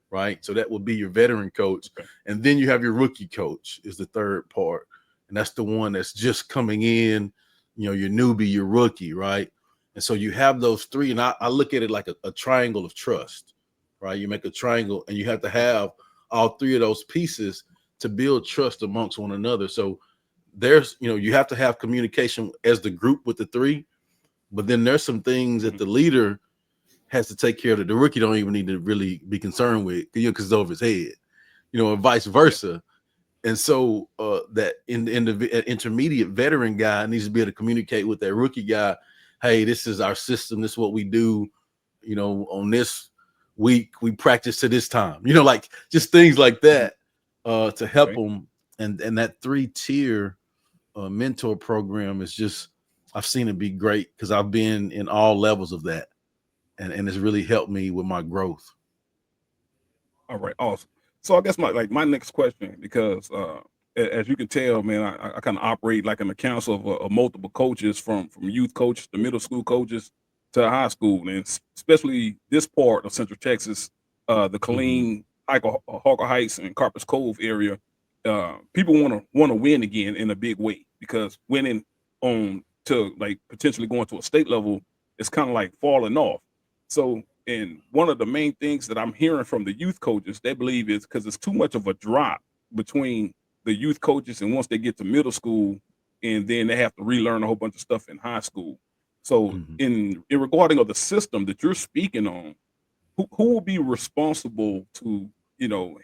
Right. So that would be your veteran coach. Okay. And then you have your rookie coach is the third part. And that's the one that's just coming in, your newbie, your rookie. Right. And so you have those three. And I look at it like a triangle of trust. Right. You make a triangle and you have to have all three of those pieces to build trust amongst one another. So there's, you have to have communication as the group with the three. But then there's some things that the leader has to take care of that the rookie don't even need to really be concerned with, because it's over his head, or vice versa. And so that in the intermediate veteran guy needs to be able to communicate with that rookie guy. Hey, this is our system. This is what we do. On this week we practice to this time. Like just things like that to help them. And that 3-tier mentor program is just, I've seen it be great because I've been in all levels of that. And it's really helped me with my growth. All right, awesome. So I guess my next question, because as you can tell, man, I kind of operate like in the council of multiple coaches, from youth coaches to middle school coaches to high school, and especially this part of Central Texas, the Killeen, Hawker Heights, and Carpus Cove area. People want to win again in a big way, because winning on to like potentially going to a state level is kind of like falling off. So, and one of the main things that I'm hearing from the youth coaches, they believe is because it's too much of a drop between the youth coaches, and once they get to middle school, and then they have to relearn a whole bunch of stuff in high school. So, in regarding of the system that you're speaking on, who will be responsible to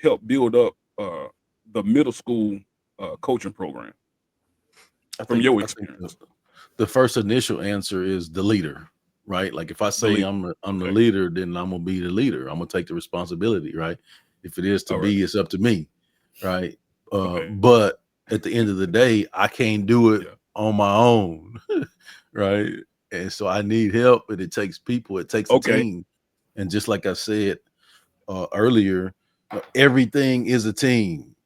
help build up the middle school coaching program from your experience? The first initial answer is the leader. Right. Like if I say I'm the leader, then I'm going to be the leader. I'm going to take the responsibility. Right. If it is to be, it's up to me. Right. But at the end of the day, I can't do it on my own. Right. And so I need help, and it takes people. It takes a team. And just like I said earlier, everything is a team.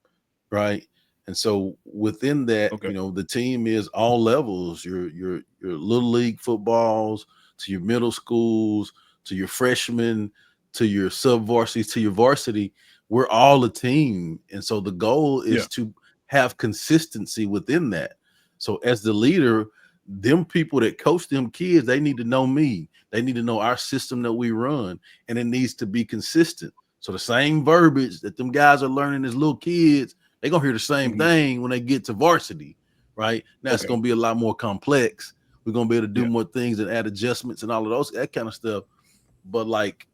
Right. And so within that, the team is all levels, your little league footballs, to your middle schools, to your freshmen, to your sub-varsity, to your varsity. We're all a team. And so the goal is to have consistency within that. So as the leader, them people that coach them kids, they need to know me. They need to know our system that we run, and it needs to be consistent. So the same verbiage that them guys are learning as little kids, they're going to hear the same thing when they get to varsity, right? Now it's going to be a lot more complex. We're going to be able to do more things and add adjustments and all of those, that kind of stuff. But like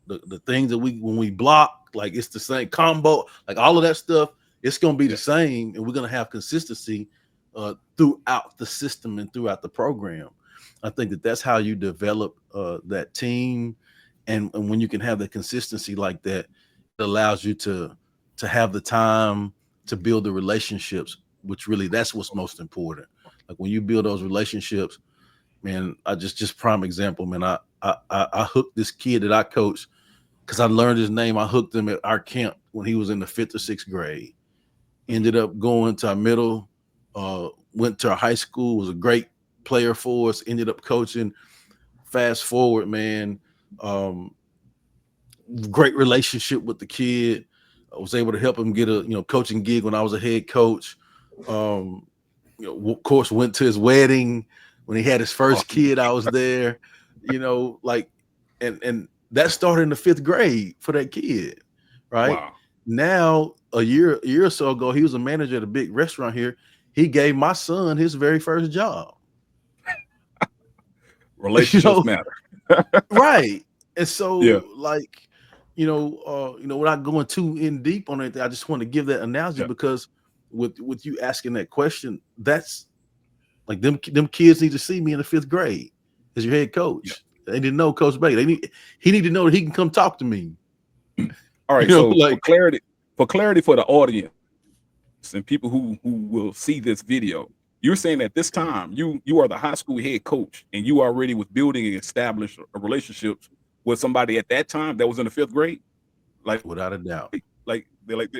the things that when we block, like it's the same combo, like all of that stuff, it's going to be the same. And we're going to have consistency throughout the system and throughout the program. I think that's how you develop that team. And when you can have the consistency like that, it allows you to have the time to build the relationships, which really, that's what's most important. Like when you build those relationships, man, I just prime example, man, I hooked this kid that I coached because I learned his name. I hooked him at our camp when he was in the 5th or 6th grade. Ended up going to our middle, went to our high school, was a great player for us, ended up coaching. Fast forward, man, great relationship with the kid. I was able to help him get a coaching gig when I was a head coach. Of course, went to his wedding when he had his first kid. I was there, like, and that started in the 5th grade for that kid, right? Wow. Now, a year or so ago, he was a manager at a big restaurant here. He gave my son his very first job. Relationships matter. Right. And so like, without going too in deep on anything, I just want to give that analogy because with you asking that question, that's like them kids need to see me in the 5th grade as your head coach. They didn't know Coach Baker. He need to know that he can come talk to me. All right. So like for clarity for the audience and people who will see this video, you're saying at this time you are the high school head coach, and you already was building and established a relationship with somebody at that time that was in the 5th grade, like without a doubt. Like They're like,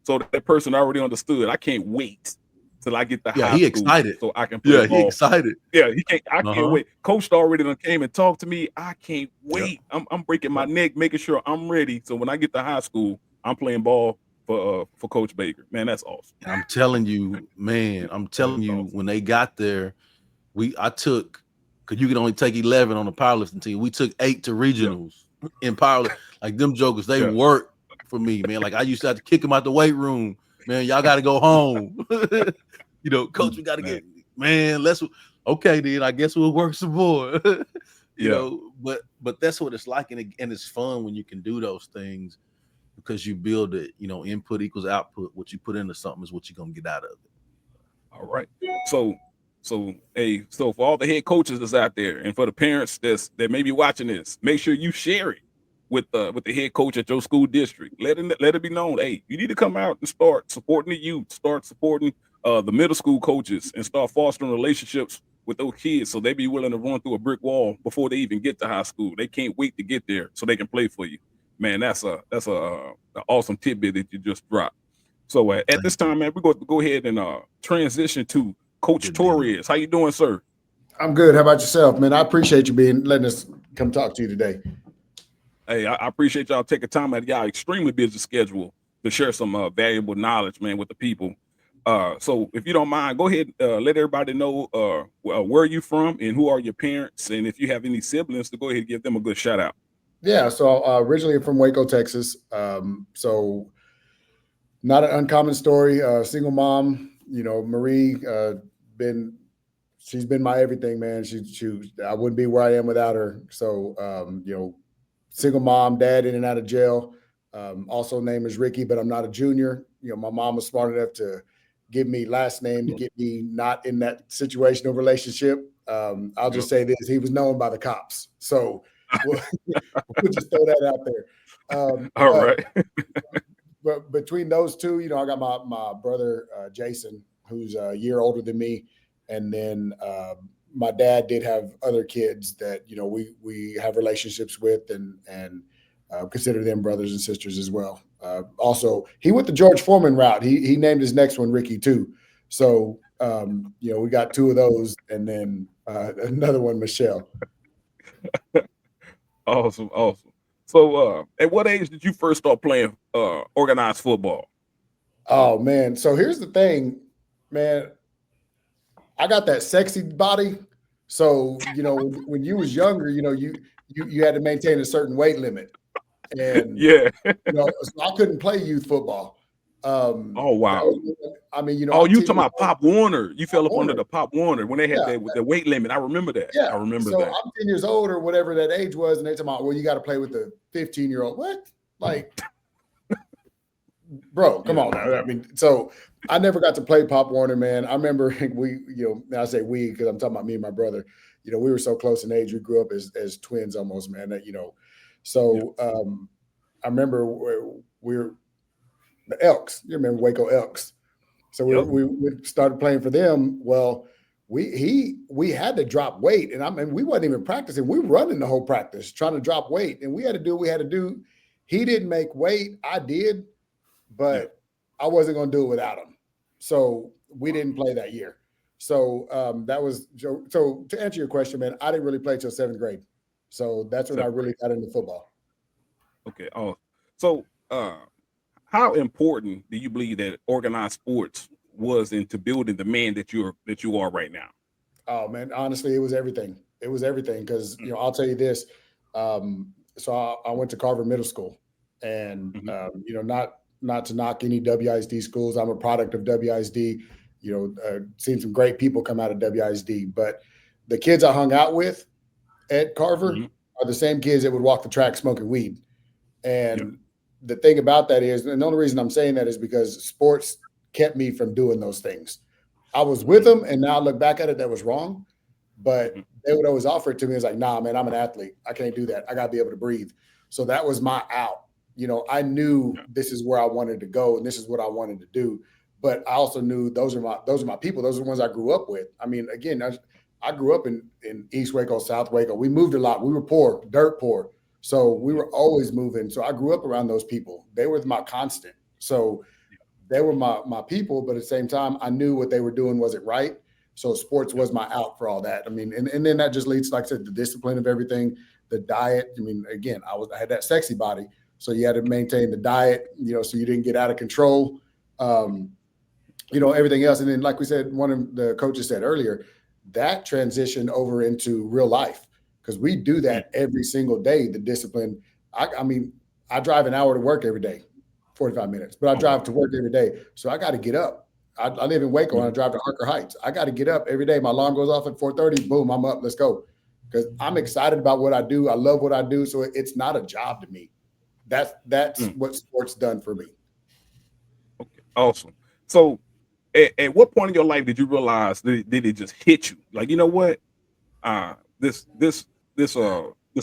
so that person already understood. I can't wait till I get to Yeah, high he school excited. so I can play Yeah, he ball. excited. Yeah, he can't. I can't Uh-huh. wait. Coach already done came and talked to me. I can't wait. I'm breaking my Yep. neck, making sure I'm ready. So when I get to high school, I'm playing ball for Coach Baker. Man, that's awesome. And I'm telling you, man, awesome. when they got there, I took, because you can only take 11 on the powerlifting team. We took 8 to regionals in powerlifting. Like them jokers, they worked for me, man. Like I used to have to kick them out the weight room. Man, y'all got to go home. You know, coach, we got to get, man, okay, then I guess we'll work some more. You know, but that's what it's like. And it's fun when you can do those things, because you build it, you know, input equals output. What you put into something is what you're going to get out of it. All right. So for all the head coaches that's out there, and for the parents that may be watching this, make sure you share it with the head coach at your school district. Let it be known, hey, you need to come out and start supporting the youth, start supporting the middle school coaches, and start fostering relationships with those kids so they be willing to run through a brick wall before they even get to high school. They can't wait to get there so they can play for you. Man, that's a awesome tidbit that you just dropped. So at this time, man, we're going to go ahead and transition to Coach Torres. How you doing, sir? I'm good. How about yourself, man? I appreciate you letting us come talk to you today. Hey, I appreciate y'all taking time out of y'all extremely busy schedule to share some valuable knowledge, man, with the people. So if you don't mind, go ahead, let everybody know where you from and who are your parents, and if you have any siblings, to go ahead and give them a good shout out. Yeah, so originally from Waco, Texas. So not an uncommon story. Single mom, you know, Marie, she's been my everything, man. I wouldn't be where I am without her. So, you know, single mom, dad in and out of jail. Also name is Ricky, but I'm not a junior. You know, my mom was smart enough to give me last name to get me not in that situational relationship. I'll just say this: he was known by the cops. So we'll just throw that out there. All right. But between those two, you know, I got my brother Jason, who's a year older than me, and then my dad did have other kids that, you know, we have relationships with and consider them brothers and sisters as well. Also, he went the George Foreman route. He named his next one Ricky too. So you know, we got 2 of those, and then another one, Michelle. Awesome. So at what age did you first start playing organized football? Oh man. So here's the thing, man. I got that sexy body. So, you know, when you was younger, you know, you had to maintain a certain weight limit. And you know, so I couldn't play youth football. Oh wow. I mean, you know, Oh, you talking about Pop Warner? You fell up under the Pop Warner when they had the weight limit. I remember that. Yeah, I remember so that. I'm 10 years old or whatever that age was, and they talking about, well, you got to play with the 15-year-old. What? Like, bro, come on now. I mean, so I never got to play Pop Warner, man. I remember you know, I say we because I'm talking about me and my brother. You know, we were so close in age. We grew up as twins almost, man. That, you know, so I remember we were the Elks. You remember Waco Elks? So we started playing for them. Well, we had to drop weight, and I mean, we wasn't even practicing. We were running the whole practice trying to drop weight, and we had to do what we had to do. He didn't make weight. I did, but I wasn't going to do it without him. So we didn't play that year. So that was so to answer your question, man. I didn't really play till 7th grade. So that's when I really got into football. Okay. Oh, so how important do you believe that organized sports was into building the man that you are right now? Oh man, honestly, it was everything. It was everything because, you know, I'll tell you this. So I went to Carver Middle School, and you know, not to knock any WISD schools. I'm a product of WISD. You know, seen some great people come out of WISD, but the kids I hung out with at Carver are the same kids that would walk the track smoking weed. And the thing about that is, and the only reason I'm saying that is because sports kept me from doing those things. I was with them, and now I look back at it, that was wrong. But they would always offer it to me. It's like, nah, man, I'm an athlete. I can't do that. I got to be able to breathe. So that was my out. You know, I knew this is where I wanted to go, and this is what I wanted to do. But I also knew those are my people. Those are the ones I grew up with. I mean, again, I grew up in East Waco, South Waco. We moved a lot. We were poor, dirt poor. So we were always moving. So I grew up around those people. They were my constant. So they were my people, but at the same time, I knew what they were doing wasn't right. So sports was my out for all that. I mean, and then that just leads, like I said, the discipline of everything, the diet. I mean, again, I had that sexy body, so you had to maintain the diet, so you didn't get out of control, everything else. And then, like we said, one of the coaches said earlier, that transitioned over into real life, because we do that every single day. The discipline. I mean, I drive an hour to work every day, 45 minutes, but I drive to work every day. So I got to get up. I live in Waco and I drive to Harker Heights. I got to get up every day. My alarm goes off at 4:30. Boom, I'm up. Let's go. Because I'm excited about what I do. I love what I do. So it's not a job to me. That's what sports done for me. Okay, awesome. So at what point in your life did you realize did it just hit you? Like, you know what? This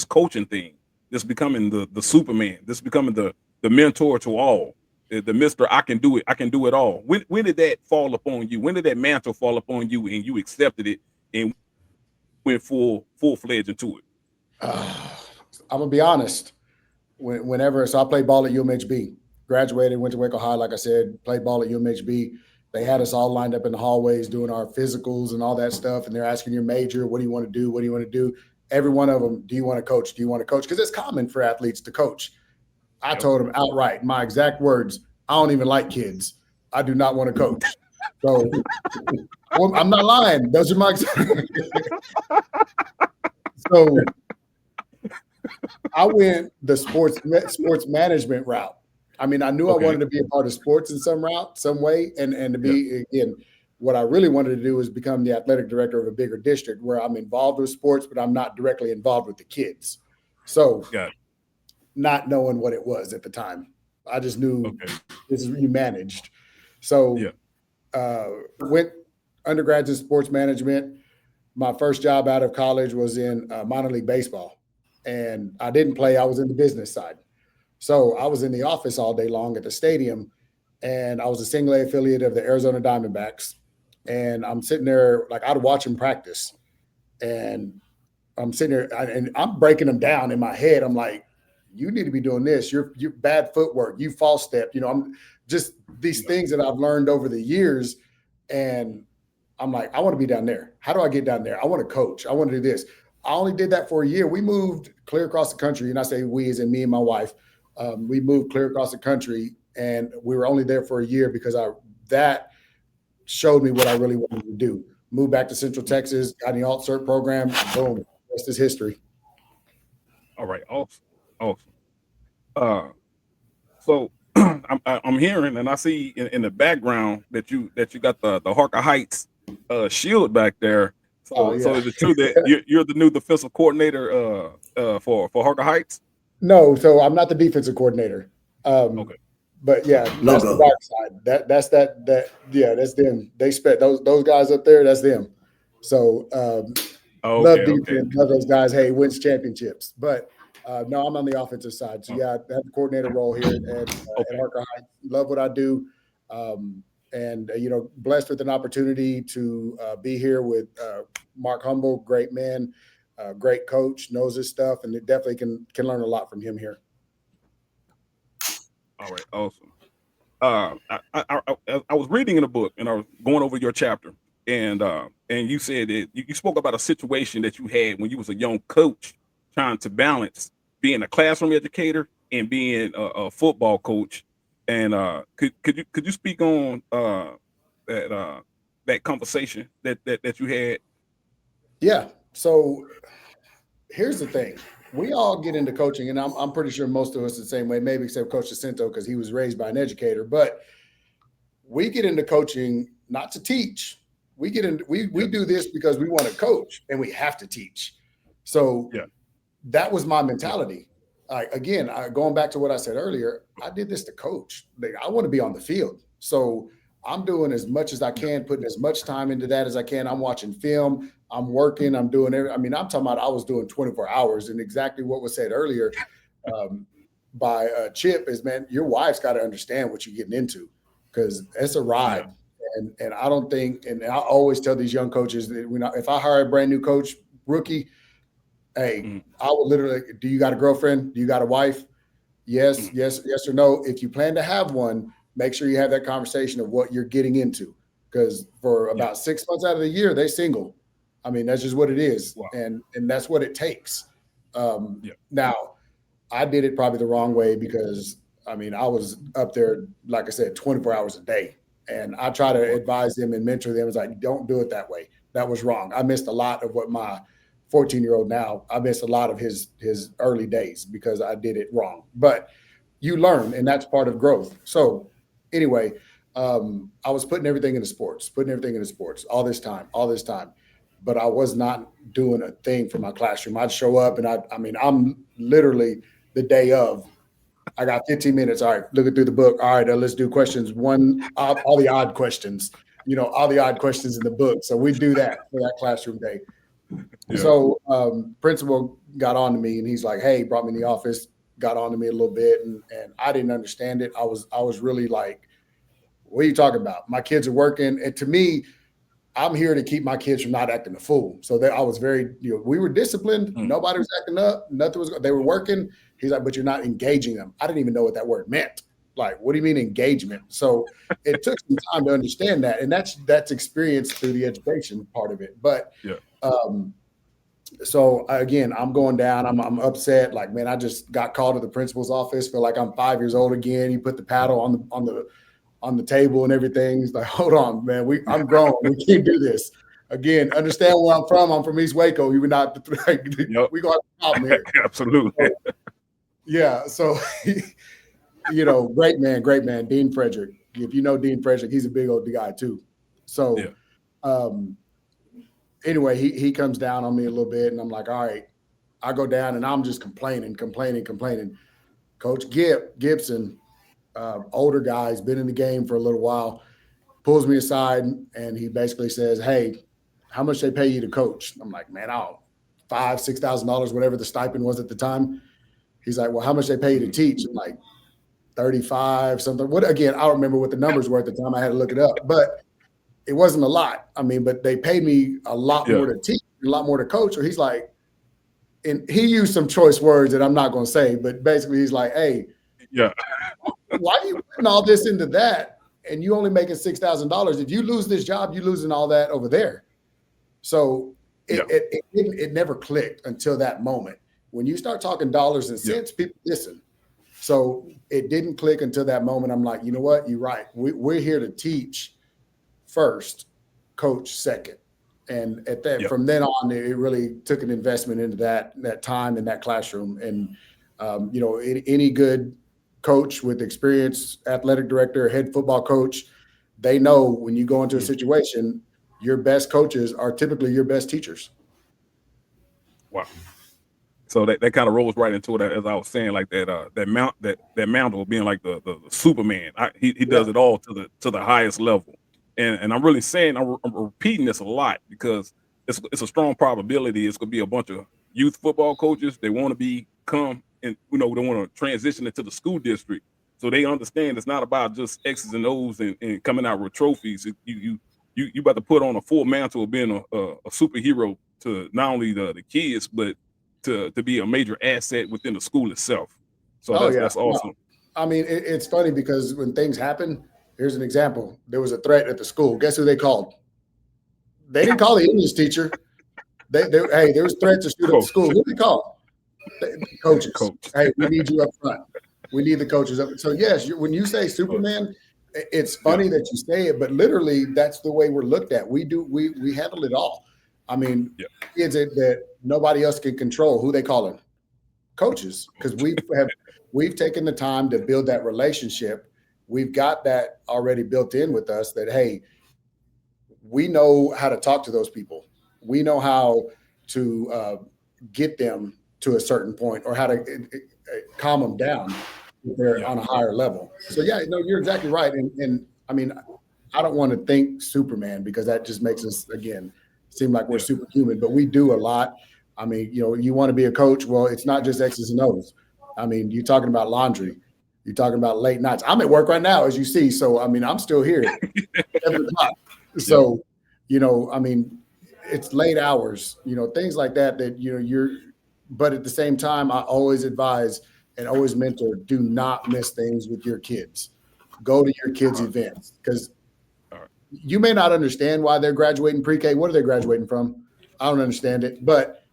coaching thing, this becoming the Superman, this becoming the mentor to all. The Mr. I can do it all. When did that fall upon you? When did that mantle fall upon you and you accepted it and went full-fledged into it? I'm gonna be honest. So I played ball at UMHB, graduated, went to Waco High, like I said, played ball at UMHB. They had us all lined up in the hallways doing our physicals and all that stuff, and they're asking your major, what do you want to do? What do you want to do? Every one of them, do you want to coach? Do you want to coach? Because it's common for athletes to coach. I told him outright, my exact words, I don't even like kids. I do not want to coach. So I'm not lying. Those are my So I went the sports management route. I mean, I knew I wanted to be a part of sports in some way, and to be, again, what I really wanted to do was become the athletic director of a bigger district where I'm involved with sports, but I'm not directly involved with the kids. So not knowing what it was at the time. I just knew this is you managed. So went undergraduate sports management. My first job out of college was in minor league baseball. And I didn't play. I was in the business side. So I was in the office all day long at the stadium. And I was a single A affiliate of the Arizona Diamondbacks. And I'm sitting there, like, I'd watch them practice. And I'm sitting there and I'm breaking them down in my head. I'm like, you need to be doing this. You're bad footwork. You false step. I'm just these things that I've learned over the years. And I'm like, I want to be down there. How do I get down there? I want to coach. I want to do this. I only did that for a year. We moved clear across the country. And I say we as in me and my wife. We moved clear across the country. And we were only there for a year because that showed me what I really wanted to do. Moved back to Central Texas, got in the alt-cert program. Boom. Rest is history. All right. Awesome. So I'm hearing and I see in the background that you got the Harker Heights shield back there. So is it true that you're the new defensive coordinator for Harker Heights? No, so I'm not the defensive coordinator. But that's the dark side. That's them. They spent those guys up there. That's them. So love defense, love those guys. Hey, wins championships. But no, I'm on the offensive side. So I have the coordinator role here at Harker Heights. Love what I do. And blessed with an opportunity to be here with Mark Humble, great man, great coach, knows his stuff, and it definitely can learn a lot from him here. All right, awesome. I was reading in a book and I was going over your chapter, and you said that you spoke about a situation that you had when you was a young coach trying to balance being a classroom educator and being a football coach. And could you speak on that conversation that you had? Yeah. So here's the thing. We all get into coaching, and I'm pretty sure most of us the same way, maybe except Coach Jacinto because he was raised by an educator. But we get into coaching not to teach. We do this because we want to coach and we have to teach. So that was my mentality. Going back to what I said earlier, I did this to coach. I want to be on the field. So I'm doing as much as I can, putting as much time into that as I can. I'm watching film. I'm working. I'm doing everything. I mean, I'm talking about I was doing 24 hours. And exactly what was said earlier by Chip is, man, your wife's got to understand what you're getting into because it's a ride. And I don't think, and I always tell these young coaches that if I hire a brand new coach, rookie, hey, I would literally, do you got a girlfriend? Do you got a wife? Yes or no. If you plan to have one, make sure you have that conversation of what you're getting into. Because for about 6 months out of the year, they single. I mean, that's just what it is. Wow. And that's what it takes. Now, I did it probably the wrong way because, I mean, I was up there, like I said, 24 hours a day. And I try to advise them and mentor them. It's like, don't do it that way. That was wrong. I missed a lot of what my 14-year-old now, I missed a lot of his early days because I did it wrong. But you learn, and that's part of growth. So anyway, I was putting everything into sports all this time. But I was not doing a thing for my classroom. I'd show up and I'm literally the day of, I got 15 minutes. All right, looking through the book. All right, let's do questions. All the odd questions, all the odd questions in the book. So we do that for that classroom day. Yeah. So principal got on to me and he's like, hey, brought me in the office, got on to me a little bit. And I didn't understand it. I was really like, what are you talking about? My kids are working. And to me, I'm here to keep my kids from not acting a fool. So I was very, we were disciplined. Nobody was acting up. Nothing was, they were working. He's like, but you're not engaging them. I didn't even know what that word meant. Like, what do you mean engagement? So it took some time to understand that. And that's experience through the education part of it. But so again, I'm going down. I'm upset. Like, man, I just got called to the principal's office. Feel like I'm 5 years old again. He put the paddle on the table and everything. It's like, hold on, man. I'm grown. We can't do this. Again, understand where I'm from. I'm from East Waco. You would not like, we got a problem here. Absolutely. So, yeah. So, great man, Dean Frederick. If you know Dean Frederick, he's a big old guy too. So, anyway, he comes down on me a little bit, and I'm like, all right. I go down, and I'm just complaining. Coach Gibson, older guy, has been in the game for a little while, pulls me aside, and he basically says, hey, how much they pay you to coach? I'm like, man, $5,000-$6,000, whatever the stipend was at the time. He's like, well, how much they pay you to teach? I'm like, 35 something. What, again, I don't remember what the numbers were at the time. I had to look it up, but it wasn't a lot. I mean, but they paid me a lot more to teach, a lot more to coach. Or he's like, and he used some choice words that I'm not going to say, but basically he's like, hey, why are you putting all this into that? And you only making $6,000. If you lose this job, you're losing all that over there. So it never clicked until that moment. When you start talking dollars and cents, people listen. So it didn't click until that moment. I'm like, you know what? You're right. We're here to teach first, coach second. And at that, from then on, it really took an investment into that time in that classroom. And any good coach with experience, athletic director, head football coach, they know when you go into a situation, your best coaches are typically your best teachers. Wow. So that kind of rolls right into it, as I was saying, like that mantle of being like the Superman. He does it all to the highest level. And I'm really saying, I'm repeating this a lot because it's a strong probability it's going to be a bunch of youth football coaches. They want to become, and they want to transition into the school district. So they understand it's not about just X's and O's and coming out with trophies. You about to put on a full mantle of being a superhero to not only the kids, but to be a major asset within the school itself. So that's awesome. No. I mean, it's funny because when things happen, here's an example. There was a threat at the school. Guess who they called? They didn't call the English teacher. Hey, there was threats to shoot at the school. Who did they call? Coaches. Hey, we need you up front. We need the coaches up. So yes, when you say Superman, it's funny that you say it, but literally that's the way we're looked at. We handle it all. I mean, kids that nobody else can control. Who they calling? Coaches, because we've taken the time to build that relationship. We've got that already built in with us that, hey, we know how to talk to those people. We know how to get them to a certain point or how to calm them down if they're on a higher level. So, you're exactly right. And I mean, I don't want to think Superman because that just makes us, again, seem like we're superhuman, but we do a lot. I mean, you want to be a coach. Well, it's not just X's and O's. I mean, you're talking about laundry. You're talking about late nights. I'm at work right now, as you see. So, I mean, I'm still here. 7 o'clock. So, I mean, it's late hours, things like that, but at the same time, I always advise and always mentor, do not miss things with your kids. go to your kids' events, because All right. you may not understand why they're graduating pre-K. What are they graduating from? I don't understand it, but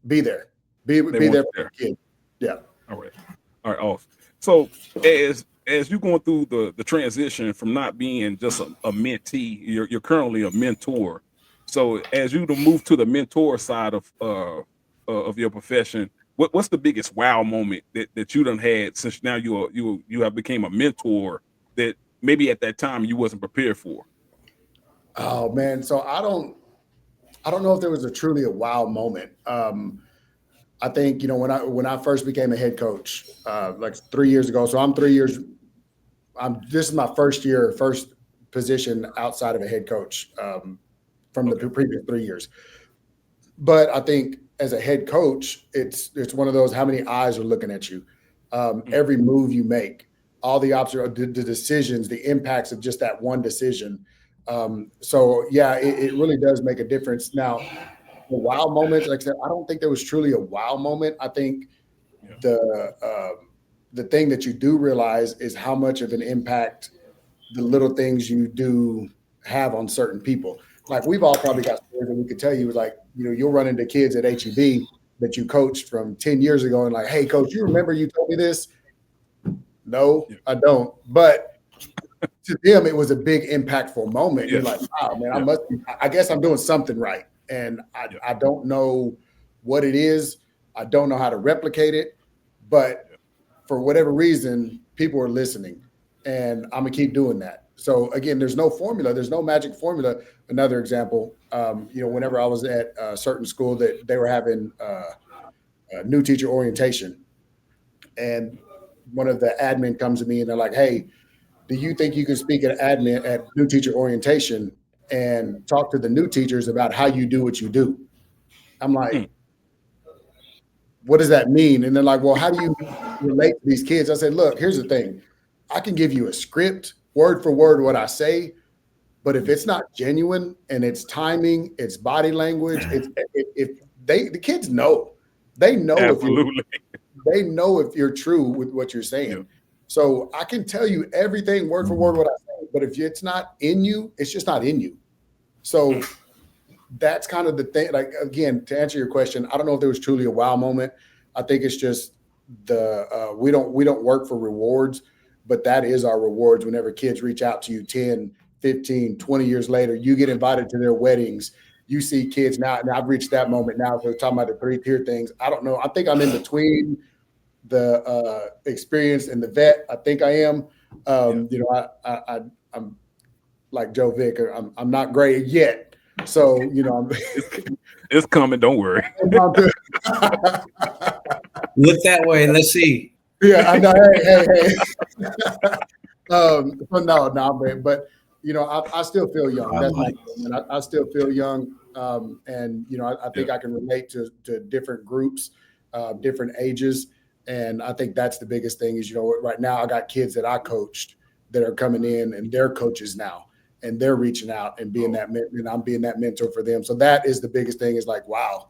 be there. Be They there want for you your kid. Yeah. All right. All right. Awesome. So as you're going through the transition from not being just a mentee, you're currently a mentor. So as you to move to the mentor side of your profession, what's the biggest wow moment that you done had since now you have became a mentor that maybe at that time you wasn't prepared for? Oh man. So I don't know if there was truly a wow moment. I think, when I first became a head coach, like 3 years ago. So I'm 3 years. This is my first position outside of a head coach, from the previous 3 years. But I think as a head coach, it's one of those, how many eyes are looking at you, every move you make, all the decisions, the impacts of just that one decision. So yeah, it really does make a difference. Now, the wow moments, like I said, I don't think there was truly a wow moment. I think the thing that you do realize is how much of an impact the little things you do have on certain people. Like, we've all probably got stories that we could tell you, like, you'll run into kids at HEB that you coached from 10 years ago and like, hey, coach, you remember you told me this? No, I don't. But to them, it was a big impactful moment. You're like, wow, man, I guess I'm doing something right. And I don't know what it is. I don't know how to replicate it, but for whatever reason, people are listening, and I'm gonna keep doing that. So again, there's no formula. There's no magic formula. Another example, whenever I was at a certain school that they were having new teacher orientation, and one of the admin comes to me and they're like, hey, do you think you can speak at admin at new teacher orientation and talk to the new teachers about how you do what you do? I'm like, what does that mean? And they're like, well, how do you relate to these kids? I said, look, here's the thing. I can give you a script, word for word, what I say, but if it's not genuine and it's timing, it's body language, the kids know, they know Absolutely. they know if you're true with what you're saying. Yeah. So I can tell you everything word for word what I say, but if it's not in you, it's just not in you. So that's kind of the thing. Like, again, to answer your question, I don't know if there was truly a wow moment. I think it's just we don't work for rewards, but that is our rewards. Whenever kids reach out to you 10, 15, 20 years later, you get invited to their weddings. You see kids now, and I've reached that moment now. So we're talking about the 3-tier things. I don't know. I think I'm in between the experienced and the vet. I think I am. I'm like Joe Vick. I'm not great yet. So, it's coming. Don't worry. Look that way. Let's see. Yeah, I know. Hey. But no, but I still feel young. That's my thing. I still feel young. And I think I can relate to different groups, different ages. And I think that's the biggest thing is, right now I got kids that I coached that are coming in and they're coaches now. And they're reaching out and being I'm being that mentor for them. So that is the biggest thing is like, wow,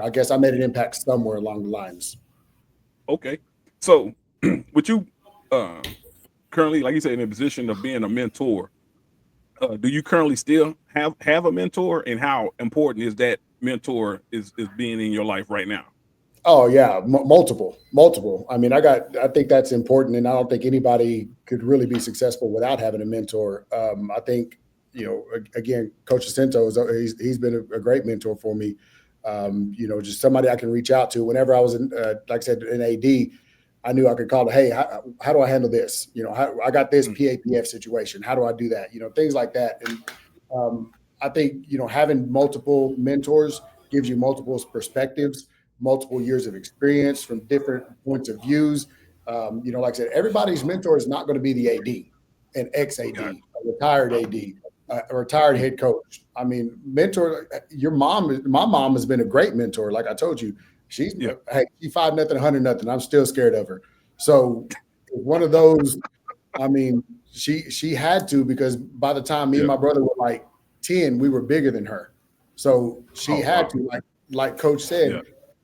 I guess I made an impact somewhere along the lines. Okay. So with you currently, like you said, in a position of being a mentor, do you currently still have a mentor, and how important is that mentor is being in your life right now? Oh yeah, multiple. I mean, I think that's important, and I don't think anybody could really be successful without having a mentor. I think, again, Coach Jacinto he's been a great mentor for me. Just somebody I can reach out to whenever I was in, like I said, in AD. I knew I could call. Hey, how do I handle this? I got this PAPF situation. How do I do that? Things like that. And I think having multiple mentors gives you multiple perspectives, multiple years of experience from different points of views. Like I said, everybody's mentor is not going to be the AD, an ex-AD, a retired AD, a retired head coach. I mean, mentor, my mom has been a great mentor. Like I told you, she's 5-0, 100-0. I'm still scared of her. So one of those, I mean, she had to, because by the time me and my brother were like 10, we were bigger than her. So she had to, like Coach said,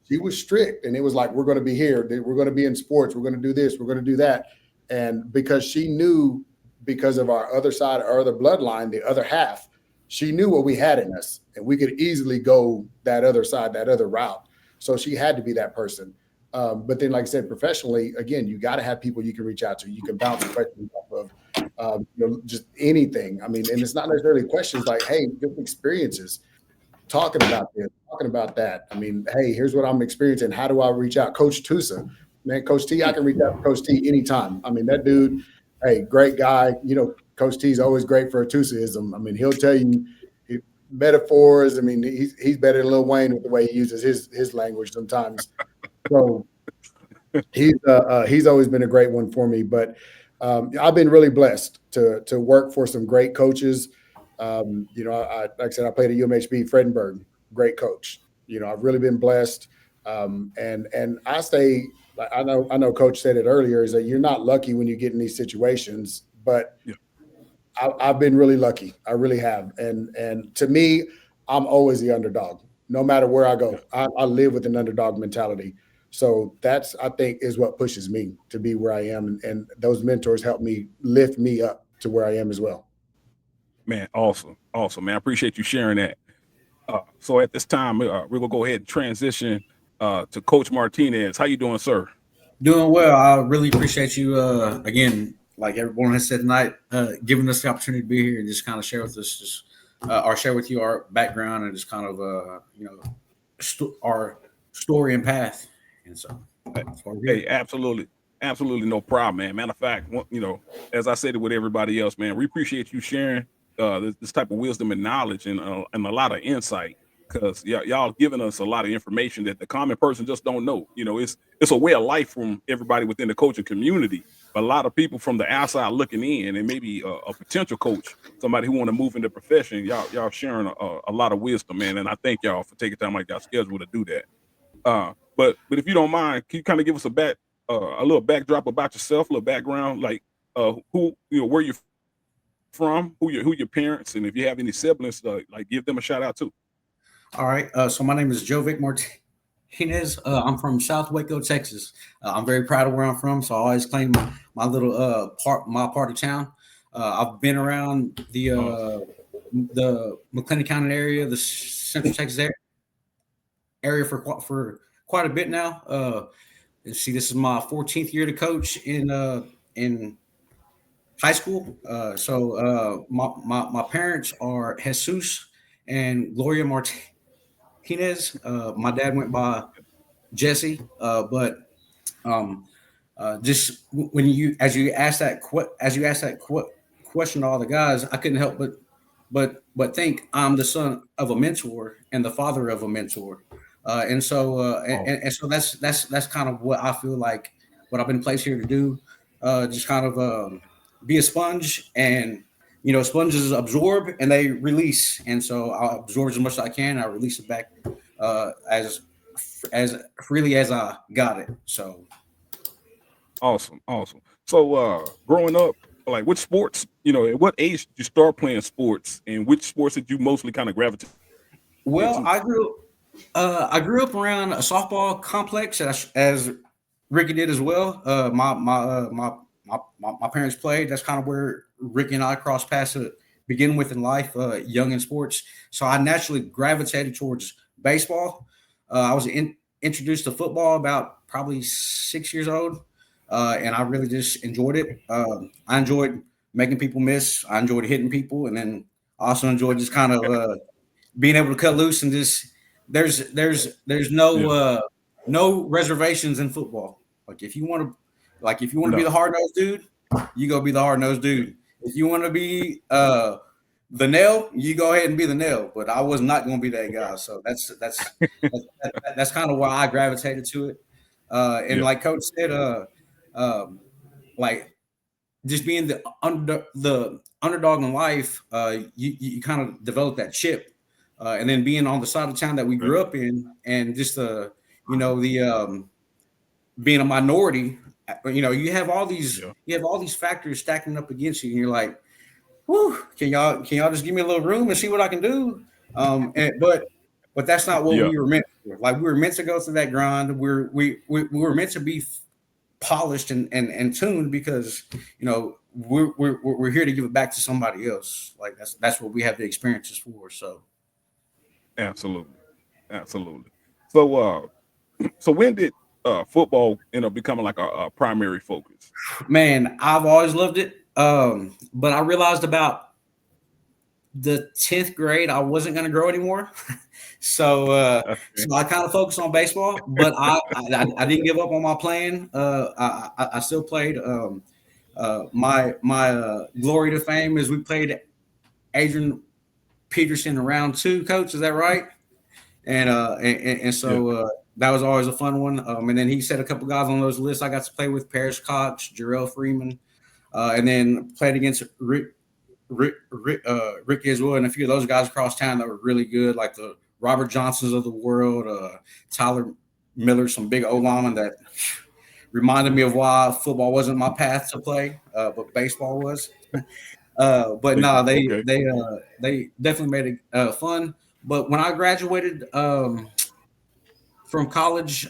she was strict, and it was like, we're going to be here. We're going to be in sports. We're going to do this. We're going to do that. And because she knew, because of our other side, our other bloodline, the other half, she knew what we had in us, and we could easily go that other side, that other route. So she had to be that person. But then, like I said, professionally, again, you got to have people you can reach out to. You can bounce questions off of, just anything. I mean, and it's not necessarily questions like, hey, just experiences, talking about this, talking about that. I mean, hey, here's what I'm experiencing. How do I reach out? Coach Tusa, man, Coach T, I can reach out to Coach T anytime. I mean, that dude, hey, great guy. Coach T is always great for a Tusaism. I mean, he'll tell you metaphors. I mean, he's better than Lil Wayne with the way he uses his language sometimes. So he's always been a great one for me. But I've been really blessed to work for some great coaches. Like I said, I played at UMHB, Fredenberg, great coach. I've really been blessed. And I say, I know Coach said it earlier, is that you're not lucky when you get in these situations, but I've been really lucky. I really have. And to me, I'm always the underdog, no matter where I go. I live with an underdog mentality. So that's, I think, is what pushes me to be where I am. And those mentors help me lift me up to where I am as well. Man, awesome, man. I appreciate you sharing that. So at this time, we're gonna go ahead and transition to Coach Martinez. How you doing, sir? Doing well. I really appreciate you again, like everyone has said tonight, giving us the opportunity to be here and just kind of share with us, or share with you our background and just kind of our story and path. And so, hey, absolutely no problem, man. Matter of fact, as I said it with everybody else, man, we appreciate you sharing this type of wisdom and knowledge and a lot of insight, because y'all giving us a lot of information that the common person just don't know. It's a way of life from everybody within the coaching community, but a lot of people from the outside looking in, and maybe a potential coach, somebody who want to move into the profession, y'all sharing a lot of wisdom, man. And I thank y'all for taking time like y'all schedule to do that. But if you don't mind, can you kind of give us a little backdrop about yourself, a little background, like who, where you're from, who your parents, and if you have any siblings, like give them a shout out too. All right. So my name is Jovic Martinez. I'm from South Waco, Texas. I'm very proud of where I'm from, so I always claim my little part of town. I've been around the McLennan County area, the Central Texas area for quite a bit now. See, this is my 14th year to coach in high school. So my parents are Jesus and Gloria Martinez. My dad went by Jesse, but just when as you asked that question to all the guys, I couldn't help but think I'm the son of a mentor and the father of a mentor. And so that's kind of what I feel like, what I've been placed here to do, just kind of be a sponge, and sponges absorb and they release, and so I'll absorb as much as I can. I release it back as freely as I got it. So awesome. So growing up, like which sports, at what age did you start playing sports, and which sports did you mostly kind of gravitate? Well, I grew up around a softball complex, as Ricky did as well. My parents played. That's kind of where Ricky and I crossed paths to begin with in life, young in sports. So I naturally gravitated towards baseball. I was introduced to football about probably 6 years old, and I really just enjoyed it. I enjoyed making people miss. I enjoyed hitting people, and then also enjoyed just kind of being able to cut loose and just there's no reservations in football. Like if you want to be the hard-nosed dude, you go be the hard-nosed dude. If you want to be the nail, you go ahead and be the nail. But I was not going to be that guy. So that's kind of why I gravitated to it. Like Coach said, like just being the underdog in life, you kind of develop that chip, and then being on the side of town that we grew up in, and just being a minority, you have all these factors stacking up against you, and you're like, whew, can y'all just give me a little room and see what I can do? But that's not what we were meant for. Like we were meant to go through that grind. We were meant to be polished and tuned, because we're here to give it back to somebody else. Like that's what we have the experiences for. So Absolutely. So so when did football end up becoming like a primary focus? man, I've always loved it. But I realized about the 10th grade I wasn't going to grow anymore. So I kind of focused on baseball, but I didn't give up on my playing. I still played. My glory to fame is we played Adrian Peterson in round 2, coach. Is that right? And so that was always a fun one. And then he set a couple guys on those lists I got to play with: Parrish Cox, Jarrell Freeman, and then played against Ricky as well, and a few of those guys across town that were really good, like the Robert Johnsons of the world, Tyler Miller, some big O-linemen that reminded me of why football wasn't my path to play, but baseball was. But no, they definitely made it fun. But when I graduated from college,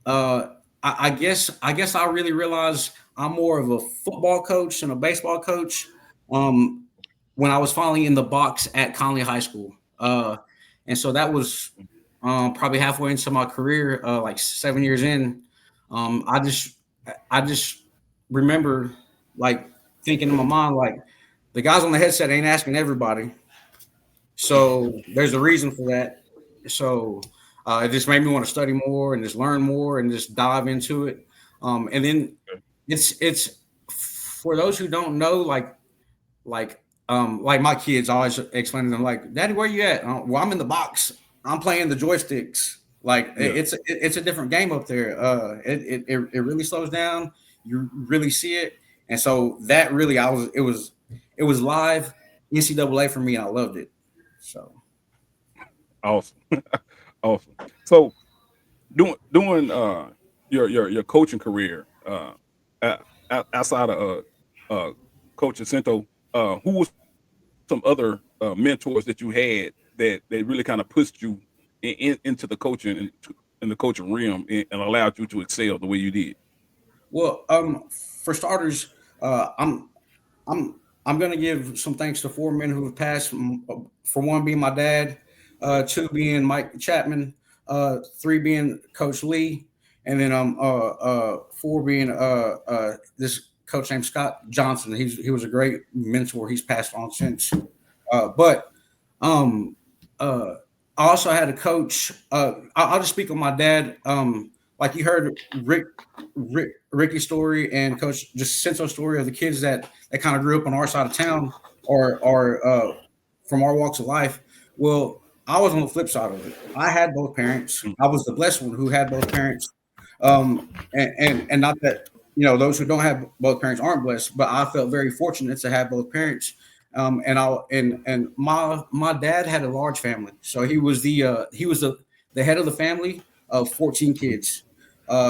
I guess I really realized I'm more of a football coach than a baseball coach. When I was finally in the box at Conley High School, and so that was probably halfway into my career, like 7 years in. I just remember like thinking in my mind, like, the guys on the headset ain't asking everybody, so there's a reason for that. So it just made me want to study more and just learn more and just dive into it. And then it's for those who don't know, like my kids always explain to them, like, Daddy, where you at? Well, I'm in the box. I'm playing the joysticks. Like it's a different game up there. It really slows down. You really see it, and so that really it was live NCAA for me, and I loved it. So Awesome. Awesome. So doing your coaching career outside of Coach Jacinto, who was some other mentors that you had that really kind of pushed you into the coaching in the coaching realm and allowed you to excel the way you did? Well, for starters, I'm going to give some thanks to 4 men who have passed. For one being my dad, 2 being Mike Chapman, 3 being Coach Lee, and then 4 being this coach named Scott Johnson. He was a great mentor. He's passed on since. But I also had a coach. I'll just speak on my dad. Like you heard Ricky's story and Coach Jacinto's story of the kids that kind of grew up on our side of town or from our walks of life. Well, I was on the flip side of it. I had both parents. I was the blessed one who had both parents. And not that, those who don't have both parents aren't blessed, but I felt very fortunate to have both parents. And my dad had a large family. So he was the head of the family of 14 kids.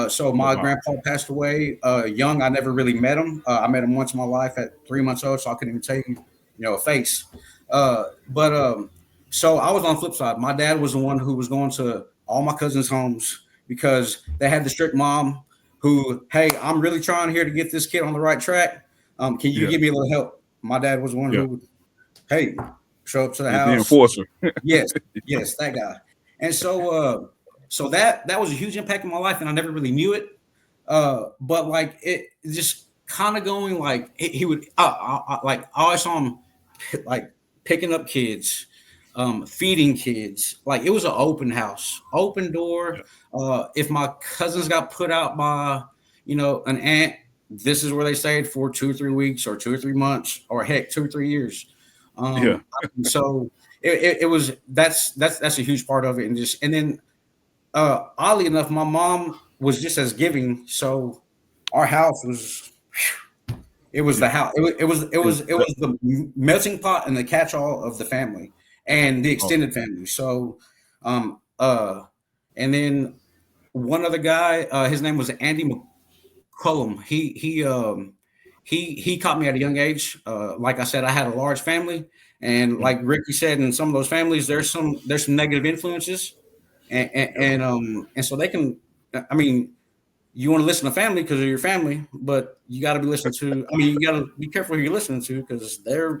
So my grandpa passed away young. I never really met him. I met him once in my life at 3 months old, so I couldn't even tell you, a face. So I was on the flip side. My dad was the one who was going to all my cousins' homes because they had the strict mom who, hey, I'm really trying here to get this kid on the right track. Can you give me a little help? My dad was the one who would, hey, show up to the house. The enforcer. yes, that guy. And so that was a huge impact in my life, and I never really knew it. But like it just kind of going like he would. I always saw him like picking up kids, feeding kids. Like it was an open house, open door. If my cousins got put out by an aunt, this is where they stayed for 2 or 3 weeks or 2 or 3 months or heck 2 or 3 years. So it was that's a huge part of it, and then oddly enough, my mom was just as giving. So our house was the house. It was the melting pot and the catch-all of the family and the extended family. So and then one other guy, his name was Andy McCullum. He caught me at a young age. Like I said, I had a large family, and like Ricky said, in some of those families, there's some negative influences, and so they can. I mean, you want to listen to family because of your family, but you got to be listening to. I mean, you got to be careful who you're listening to because their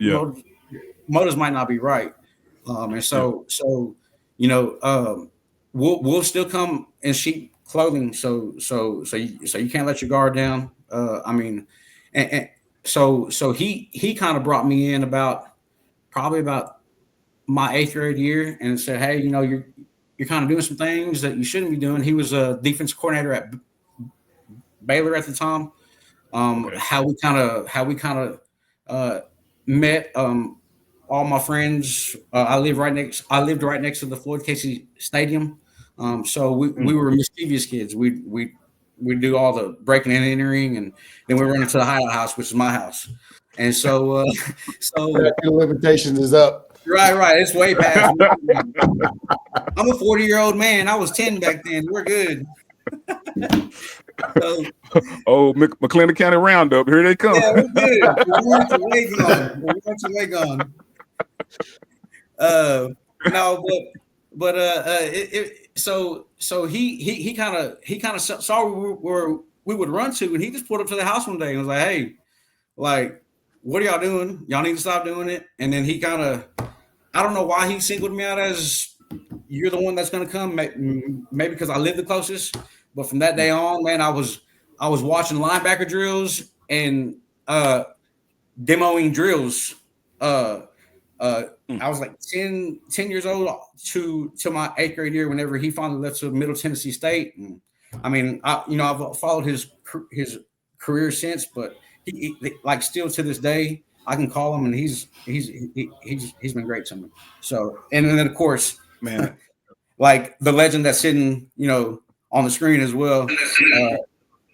motives might not be right. And so we'll still come in sheep clothing. So you can't let your guard down. I mean, and so he kind of brought me in probably about my 8th grade year and said, hey, you're kind of doing some things that you shouldn't be doing. He was a defensive coordinator at Baylor at the time. How we kind of met. All my friends. I lived right next to the Floyd Casey Stadium. So we were mischievous kids. We do all the breaking and entering, and then we run into the hideout house, which is my house. And so the limitations is up. Right. It's way past. I'm a 40-year-old man. I was 10 back then. We're good. McLennan County Roundup. Here they come. Yeah, we're good. We weren't too late gone. No, so he kind of saw where we would run to, and he just pulled up to the house one day and was like, hey, like, what are y'all doing? Y'all need to stop doing it. And then he kind of, I don't know why he singled me out as you're the one that's going to come. Maybe because I live the closest. But from that day on, man, I was watching linebacker drills and demoing drills. I was like 10 years old to my 8th grade year whenever he finally left to Middle Tennessee State. And I mean, I've followed his career since, but he like still to this day, I can call him and he's been great to me. So, and then of course, man, like the legend that's sitting, on the screen as well.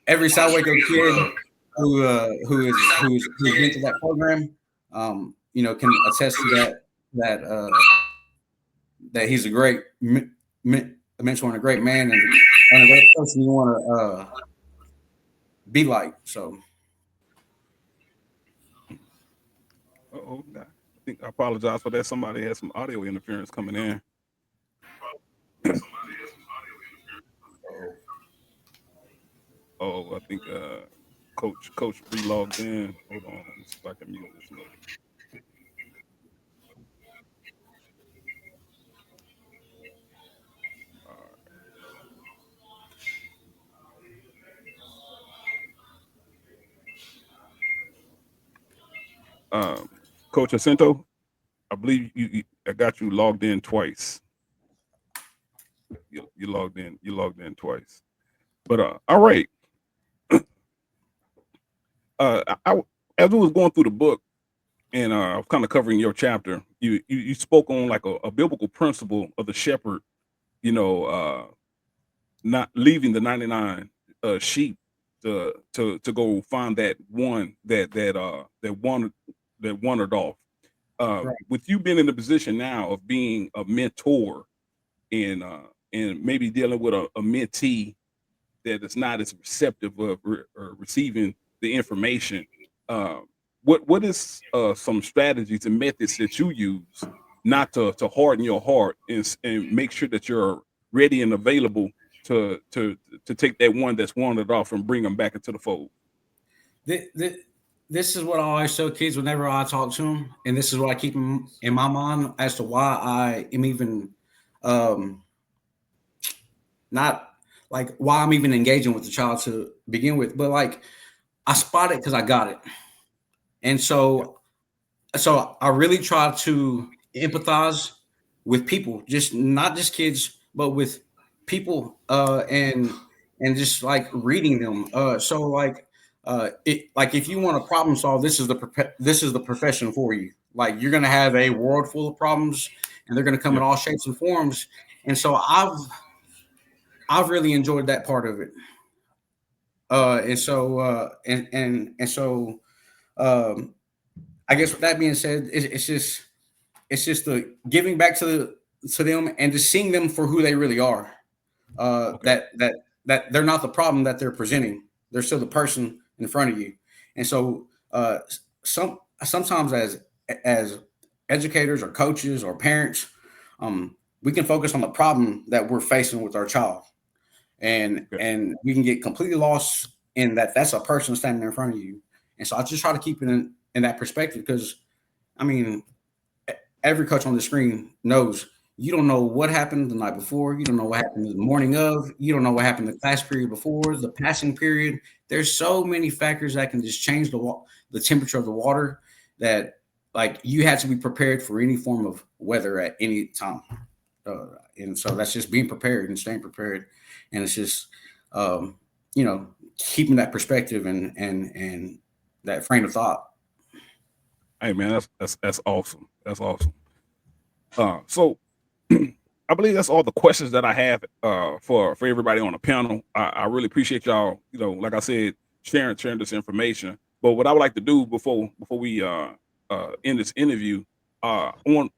Every South Waco kid who's been to that program, can attest to that he's a great mentor and a great man and a great person you want to be like. So. I think I apologize for that. Somebody had some audio interference coming in. I think Coach re-logged in. Hold on, let me see if I can mute this note. Coach Jacinto, I believe I got you logged in twice. You logged in twice. But all right. As we was going through the book and I was kind of covering your chapter, you spoke on like a biblical principle of the shepherd, not leaving the 99 sheep to go find that one that wandered off. Right. With you being in the position now of being a mentor and maybe dealing with a mentee that is not as receptive of receiving the information, what is some strategies and methods that you use not to harden your heart and make sure that you're ready and available to take that one that's wandered off and bring them back into the fold? This is what I always show kids whenever I talk to them, and this is what I keep in my mind as to why I am even not like why I'm even engaging with the child to begin with, but like I spot it because I got it. And so I really try to empathize with people, not just kids, but with people and just like reading them. So like if you want to problem solve, this is the profession for you. Like you're going to have a world full of problems and they're going to come in all shapes and forms. And so I've really enjoyed that part of it. I guess with that being said, it's just the giving back to them and just seeing them for who they really are. That they're not the problem that they're presenting. They're still the person in front of you. And so sometimes as educators or coaches or parents, we can focus on the problem that we're facing with our child. and we can get completely lost in that. That's a person standing in front of you. And so I just try to keep it in that perspective, because I mean, every coach on the screen knows you don't know what happened the night before. You don't know what happened the morning of. You don't know what happened the class period before, the passing period. There's so many factors that can just change the temperature of the water, that like you have to be prepared for any form of weather at any time. And so that's just being prepared and staying prepared. And it's just, keeping that perspective and that frame of thought. Hey man, that's awesome. That's awesome. So I believe that's all the questions that I have for everybody on the panel. I really appreciate y'all, like I said, sharing this information. But what I would like to do before we end this interview, I want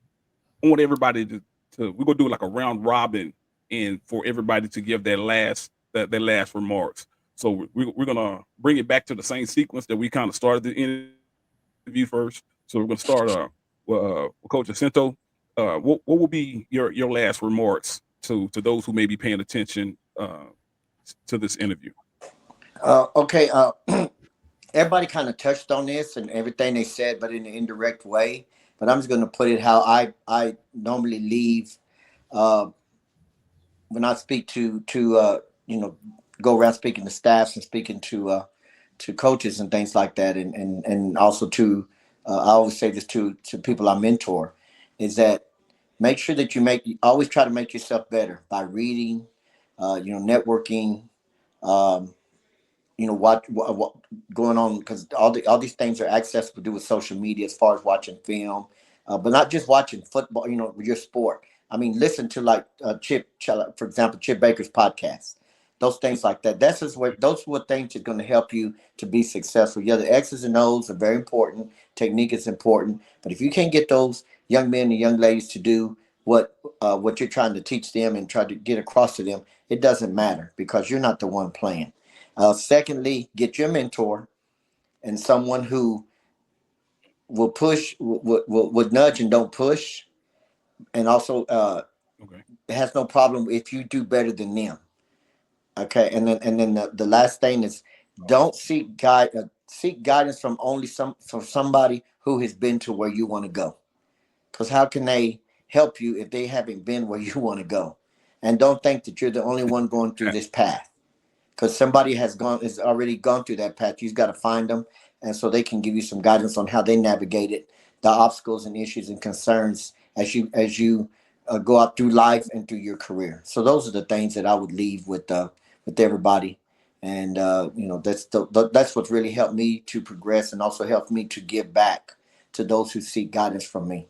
everybody to we're gonna do like a round robin, and for everybody to give their last remarks. So we're gonna bring it back to the same sequence that we kind of started the interview first. So we're gonna start with Coach Jacinto. What will be your last remarks to those who may be paying attention to this interview? Okay. Everybody kind of touched on this and everything they said, but in an indirect way. But I'm just going to put it how I normally leave when I speak to go around speaking to staffs and speaking to coaches and things like that, and also to I always say this to people I mentor, is that make sure that always try to make yourself better by reading, networking, what going on, because all these things are accessible to do with social media as far as watching film, but not just watching football. Your sport. I mean, listen to like for example, Chip Baker's podcast. Those things like that. Those are things that are going to help you to be successful. Yeah, the X's and O's are very important. Technique is important, but if you can't get those young men and young ladies to do what you're trying to teach them and try to get across to them, it doesn't matter, because you're not the one playing. Secondly, get your mentor and someone who will push, would nudge and don't push, and also has no problem if you do better than them. Okay, and then the last thing is, don't seek guidance from somebody who has been to where you want to go, because how can they help you if they haven't been where you want to go? And don't think that you're the only one going through this path, because somebody has already gone through that path. You've got to find them, and so they can give you some guidance on how they navigated the obstacles and issues and concerns as you go out through life and through your career. So those are the things that I would leave with everybody, and that's what's really helped me to progress and also helped me to give back to those who seek guidance from me.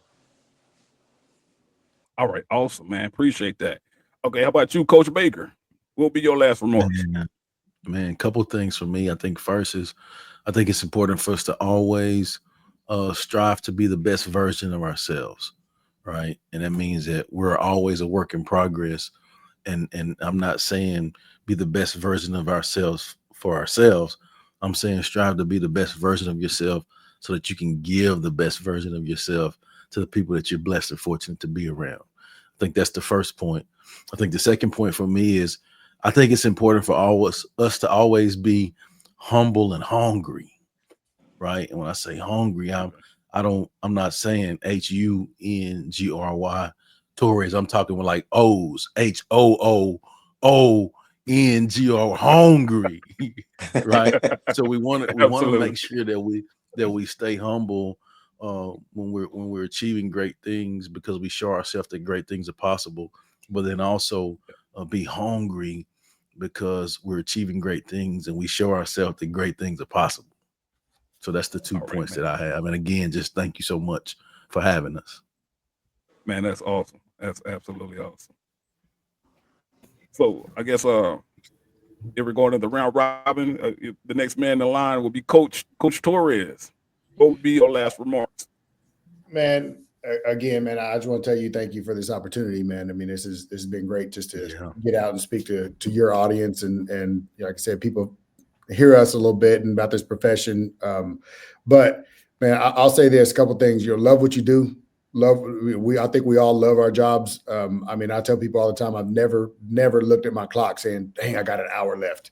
All right, awesome, man. Appreciate that. Okay, how about you, Coach Baker? What will be your last remarks? Man, a couple things for me. I think first is, I think it's important for us to always strive to be the best version of ourselves, right? And that means that we're always a work in progress. And I'm not saying be the best version of ourselves for ourselves. I'm saying strive to be the best version of yourself so that you can give the best version of yourself to the people that you're blessed and fortunate to be around. I think that's the first point. I think the second point for me is, I think it's important for us to always be humble and hungry, right? And when I say hungry, I'm not saying HUNGRY Torres. I'm talking with like O's, HOOOONGR, hungry, right? So we want to make sure that we stay humble when we're achieving great things, because we show ourselves that great things are possible, but then also be hungry because we're achieving great things and we show ourselves that great things are possible. So that's the 2 points that I have. And again, just thank you so much for having us. Man, that's awesome. That's absolutely awesome. So I guess if we're going to the round robin, the next man in the line will be Coach Torres. What would be your last remarks? Man, again, man, I just want to tell you thank you for this opportunity, man. I mean, this has been great just to get out and speak to your audience, and like I said, people hear us a little bit and about this profession. But man, I'll say this, a couple of things. You'll love what you do. I think we all love our jobs. I mean, I tell people all the time, I've never looked at my clock saying, dang, I got an hour left.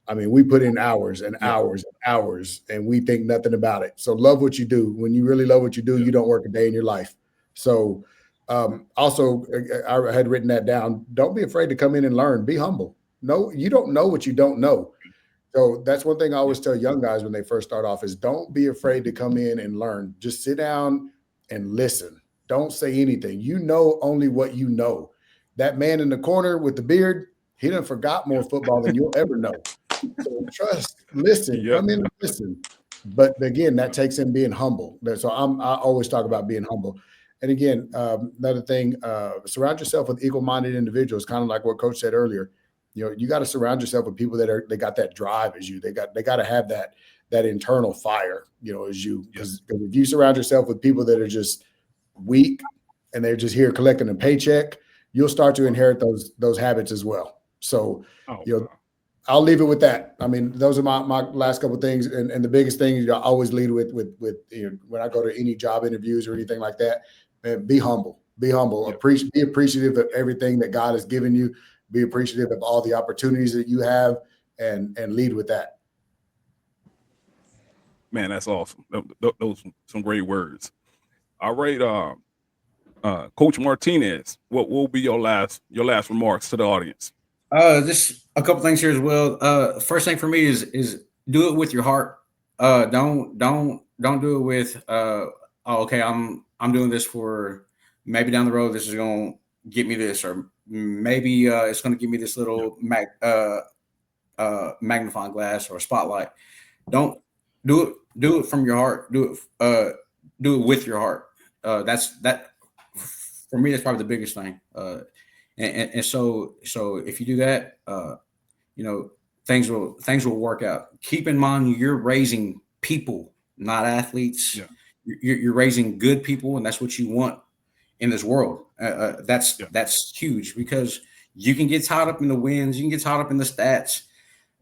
I mean, we put in hours and hours and hours, and we think nothing about it. So love what you do. When you really love what you do, you don't work a day in your life. So also, I had written that down. Don't be afraid to come in and learn. Be humble. No, you don't know what you don't know. So that's one thing I always tell young guys when they first start off is don't be afraid to come in and learn. Just sit down and listen. Don't say anything. You know only what you know. That man in the corner with the beard, he done forgot more football than you'll ever know. So trust, listen, come in and listen. But again, that takes in being humble. So I always talk about being humble. And again, another thing, surround yourself with equal-minded individuals, kind of like what Coach said earlier. You know, you got to surround yourself with people they got that drive as you. They got to have that internal fire, you know, as you. Because if you surround yourself with people that are just weak and they're just here collecting a paycheck, you'll start to inherit those habits as well. So, you know, I'll leave it with that. I mean, those are my last couple of things. And the biggest thing I always lead with you know, when I go to any job interviews or anything like that, man, be humble. Be humble. Be appreciative of everything that God has given you. Be appreciative of all the opportunities that you have, and lead with that. Man, that's awesome. Those some great words. All right, Coach Martinez, what will be your last remarks to the audience? Just a couple things here as well. First thing for me is do it with your heart. Don't do it with okay, I'm doing this for maybe down the road this is gonna get me this, or maybe it's gonna give me this little magnifying glass or a spotlight. Don't do it from your heart. Do it with your heart. That's for me. That's probably the biggest thing. And so if you do that, you know, things will work out. Keep in mind you're raising people, not athletes. You're raising good people, and that's what you want in this world. That's huge, because you can get tied up in the wins, you can get tied up in the stats.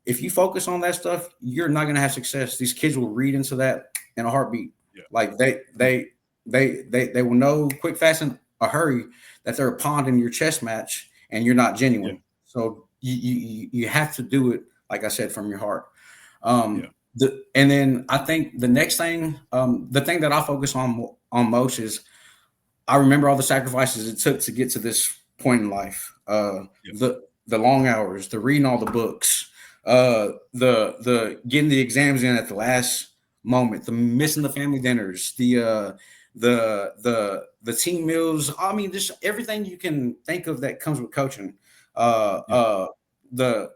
If you focus on that stuff, you're not going to have success. These kids will read into that in a heartbeat. Like they will know quick, fast, in a hurry that they're a pawn in your chess match and you're not genuine. So you have to do it, like I said, from your heart. And then I think the next thing, the thing that I focus on most is I remember all the sacrifices it took to get to this point in life. The long hours, the reading all the books, the getting the exams in at the last moment, the missing the family dinners, the team meals. I mean, just everything you can think of that comes with coaching. The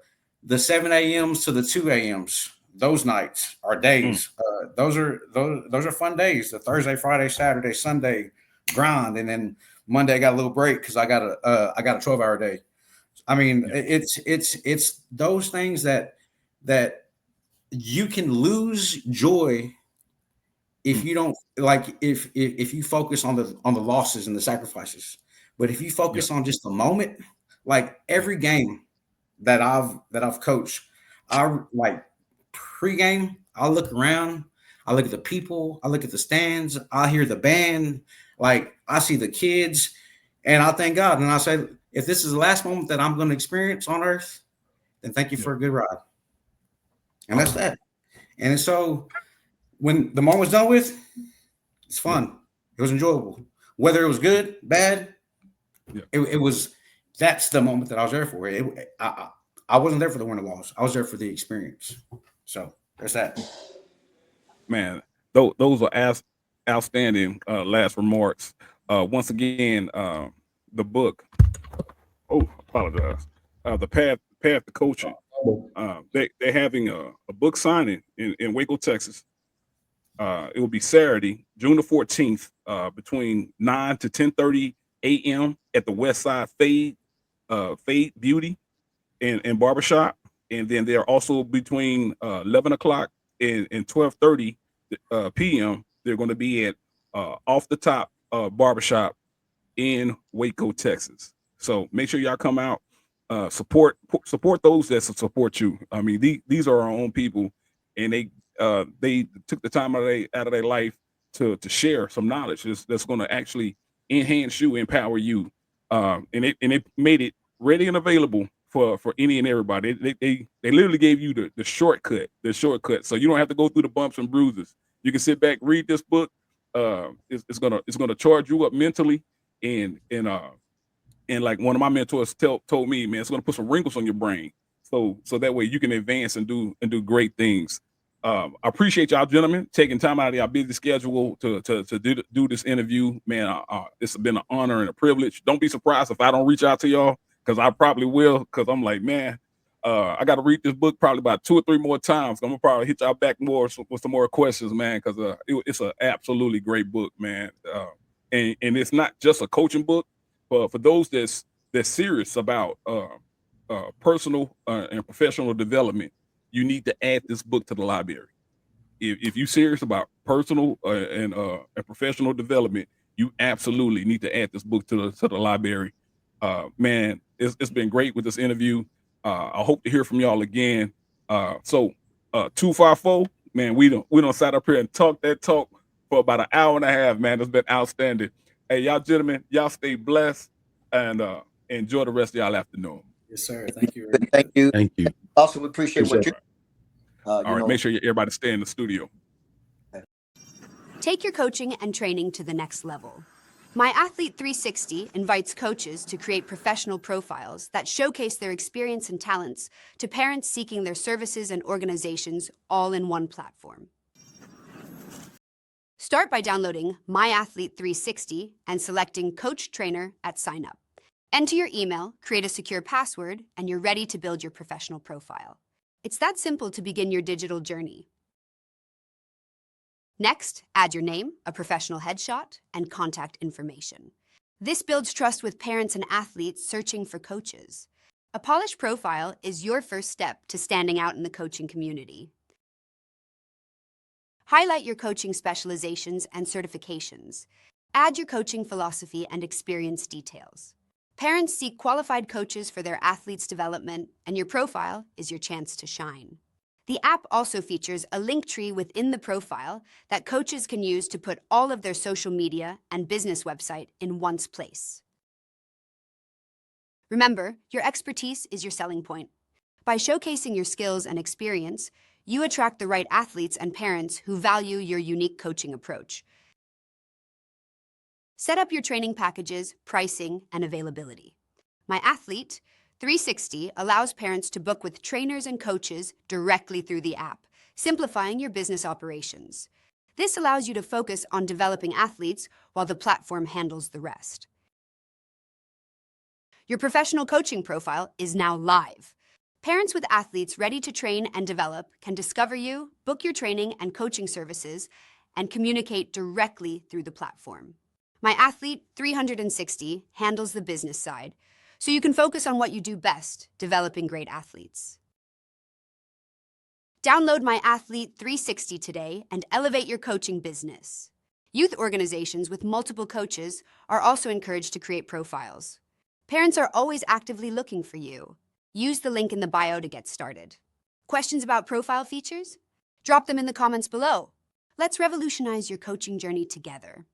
7 a.m.s to the 2 a.m.s, those nights are days. Those are fun days. The Thursday, Friday, Saturday, Sunday grind, and then Monday I got a little break because I got a 12-hour day. I mean, it's those things that you can lose joy if you don't, like, if you focus on the losses and the sacrifices. But if you focus on just the moment, like every game that I've coached, I like pregame, I look around, I look at the people, I look at the stands, I hear the band, like I see the kids, and I thank God, and I say, if this is the last moment that I'm going to experience on earth, then thank you for a good ride. And that's that. And so when the moment's done with, it's fun. It was enjoyable. Whether it was good, bad, it was, that's the moment that I was there for. I wasn't there for the win or loss. I was there for the experience. So there's that. Man, those are outstanding last remarks. Once again, the book. Oh, apologize. The path to coaching. They're having a book signing in Waco, Texas. It will be Saturday, June the 14th, between 9 to 10:30 a.m. at the West Side Fade Beauty and Barbershop. And then they're also between 11 o'clock and 12:30 p.m. They're going to be at Off the Top Barbershop in Waco, Texas. So make sure y'all come out, support those that support you. I mean, these are our own people, and they took the time out of their life to share some knowledge that's going to actually enhance you, empower you, and it made it ready and available for any and everybody. They literally gave you the shortcut, so you don't have to go through the bumps and bruises. You can sit back, read this book. It's gonna charge you up mentally, and like one of my mentors told me, man, it's gonna put some wrinkles on your brain, so that way you can advance and do great things. I appreciate y'all gentlemen taking time out of your busy schedule to do this interview, man. It's been an honor and a privilege. Don't be surprised if I don't reach out to y'all, because I probably will, because I'm like, man, I got to read this book probably about 2 or 3 more times. I'm gonna probably hit y'all back more with some more questions, man, because it's an absolutely great book, man. And it's not just a coaching book, but for those that's serious about personal and professional development, you need to add this book to the library. If you're serious about personal and professional development, you absolutely need to add this book to the library. Man, it's been great with this interview. I hope to hear from y'all again. So 254, man, we don't sat up here and talk for about an hour and a half, man. It's been outstanding. Hey, y'all gentlemen, y'all stay blessed and enjoy the rest of y'all afternoon. Yes, sir. Thank you. Thank you. Thank you. Also, we appreciate what you. All right, make sure everybody stay in the studio. Take your coaching and training to the next level. My Athlete 360 invites coaches to create professional profiles that showcase their experience and talents to parents seeking their services and organizations all in one platform. Start by downloading My Athlete 360 and selecting Coach Trainer at sign up. Enter your email, create a secure password, and you're ready to build your professional profile. It's that simple to begin your digital journey. Next, add your name, a professional headshot, and contact information. This builds trust with parents and athletes searching for coaches. A polished profile is your first step to standing out in the coaching community. Highlight your coaching specializations and certifications. Add your coaching philosophy and experience details. Parents seek qualified coaches for their athletes' development, and your profile is your chance to shine. The app also features a link tree within the profile that coaches can use to put all of their social media and business website in one place. Remember, your expertise is your selling point. By showcasing your skills and experience, you attract the right athletes and parents who value your unique coaching approach. Set up your training packages, pricing, and availability. My Athlete 360 allows parents to book with trainers and coaches directly through the app, simplifying your business operations. This allows you to focus on developing athletes while the platform handles the rest. Your professional coaching profile is now live. Parents with athletes ready to train and develop can discover you, book your training and coaching services, and communicate directly through the platform. My Athlete 360 handles the business side, so you can focus on what you do best, developing great athletes. Download My Athlete 360 today and elevate your coaching business. Youth organizations with multiple coaches are also encouraged to create profiles. Parents are always actively looking for you. Use the link in the bio to get started. Questions about profile features? Drop them in the comments below. Let's revolutionize your coaching journey together.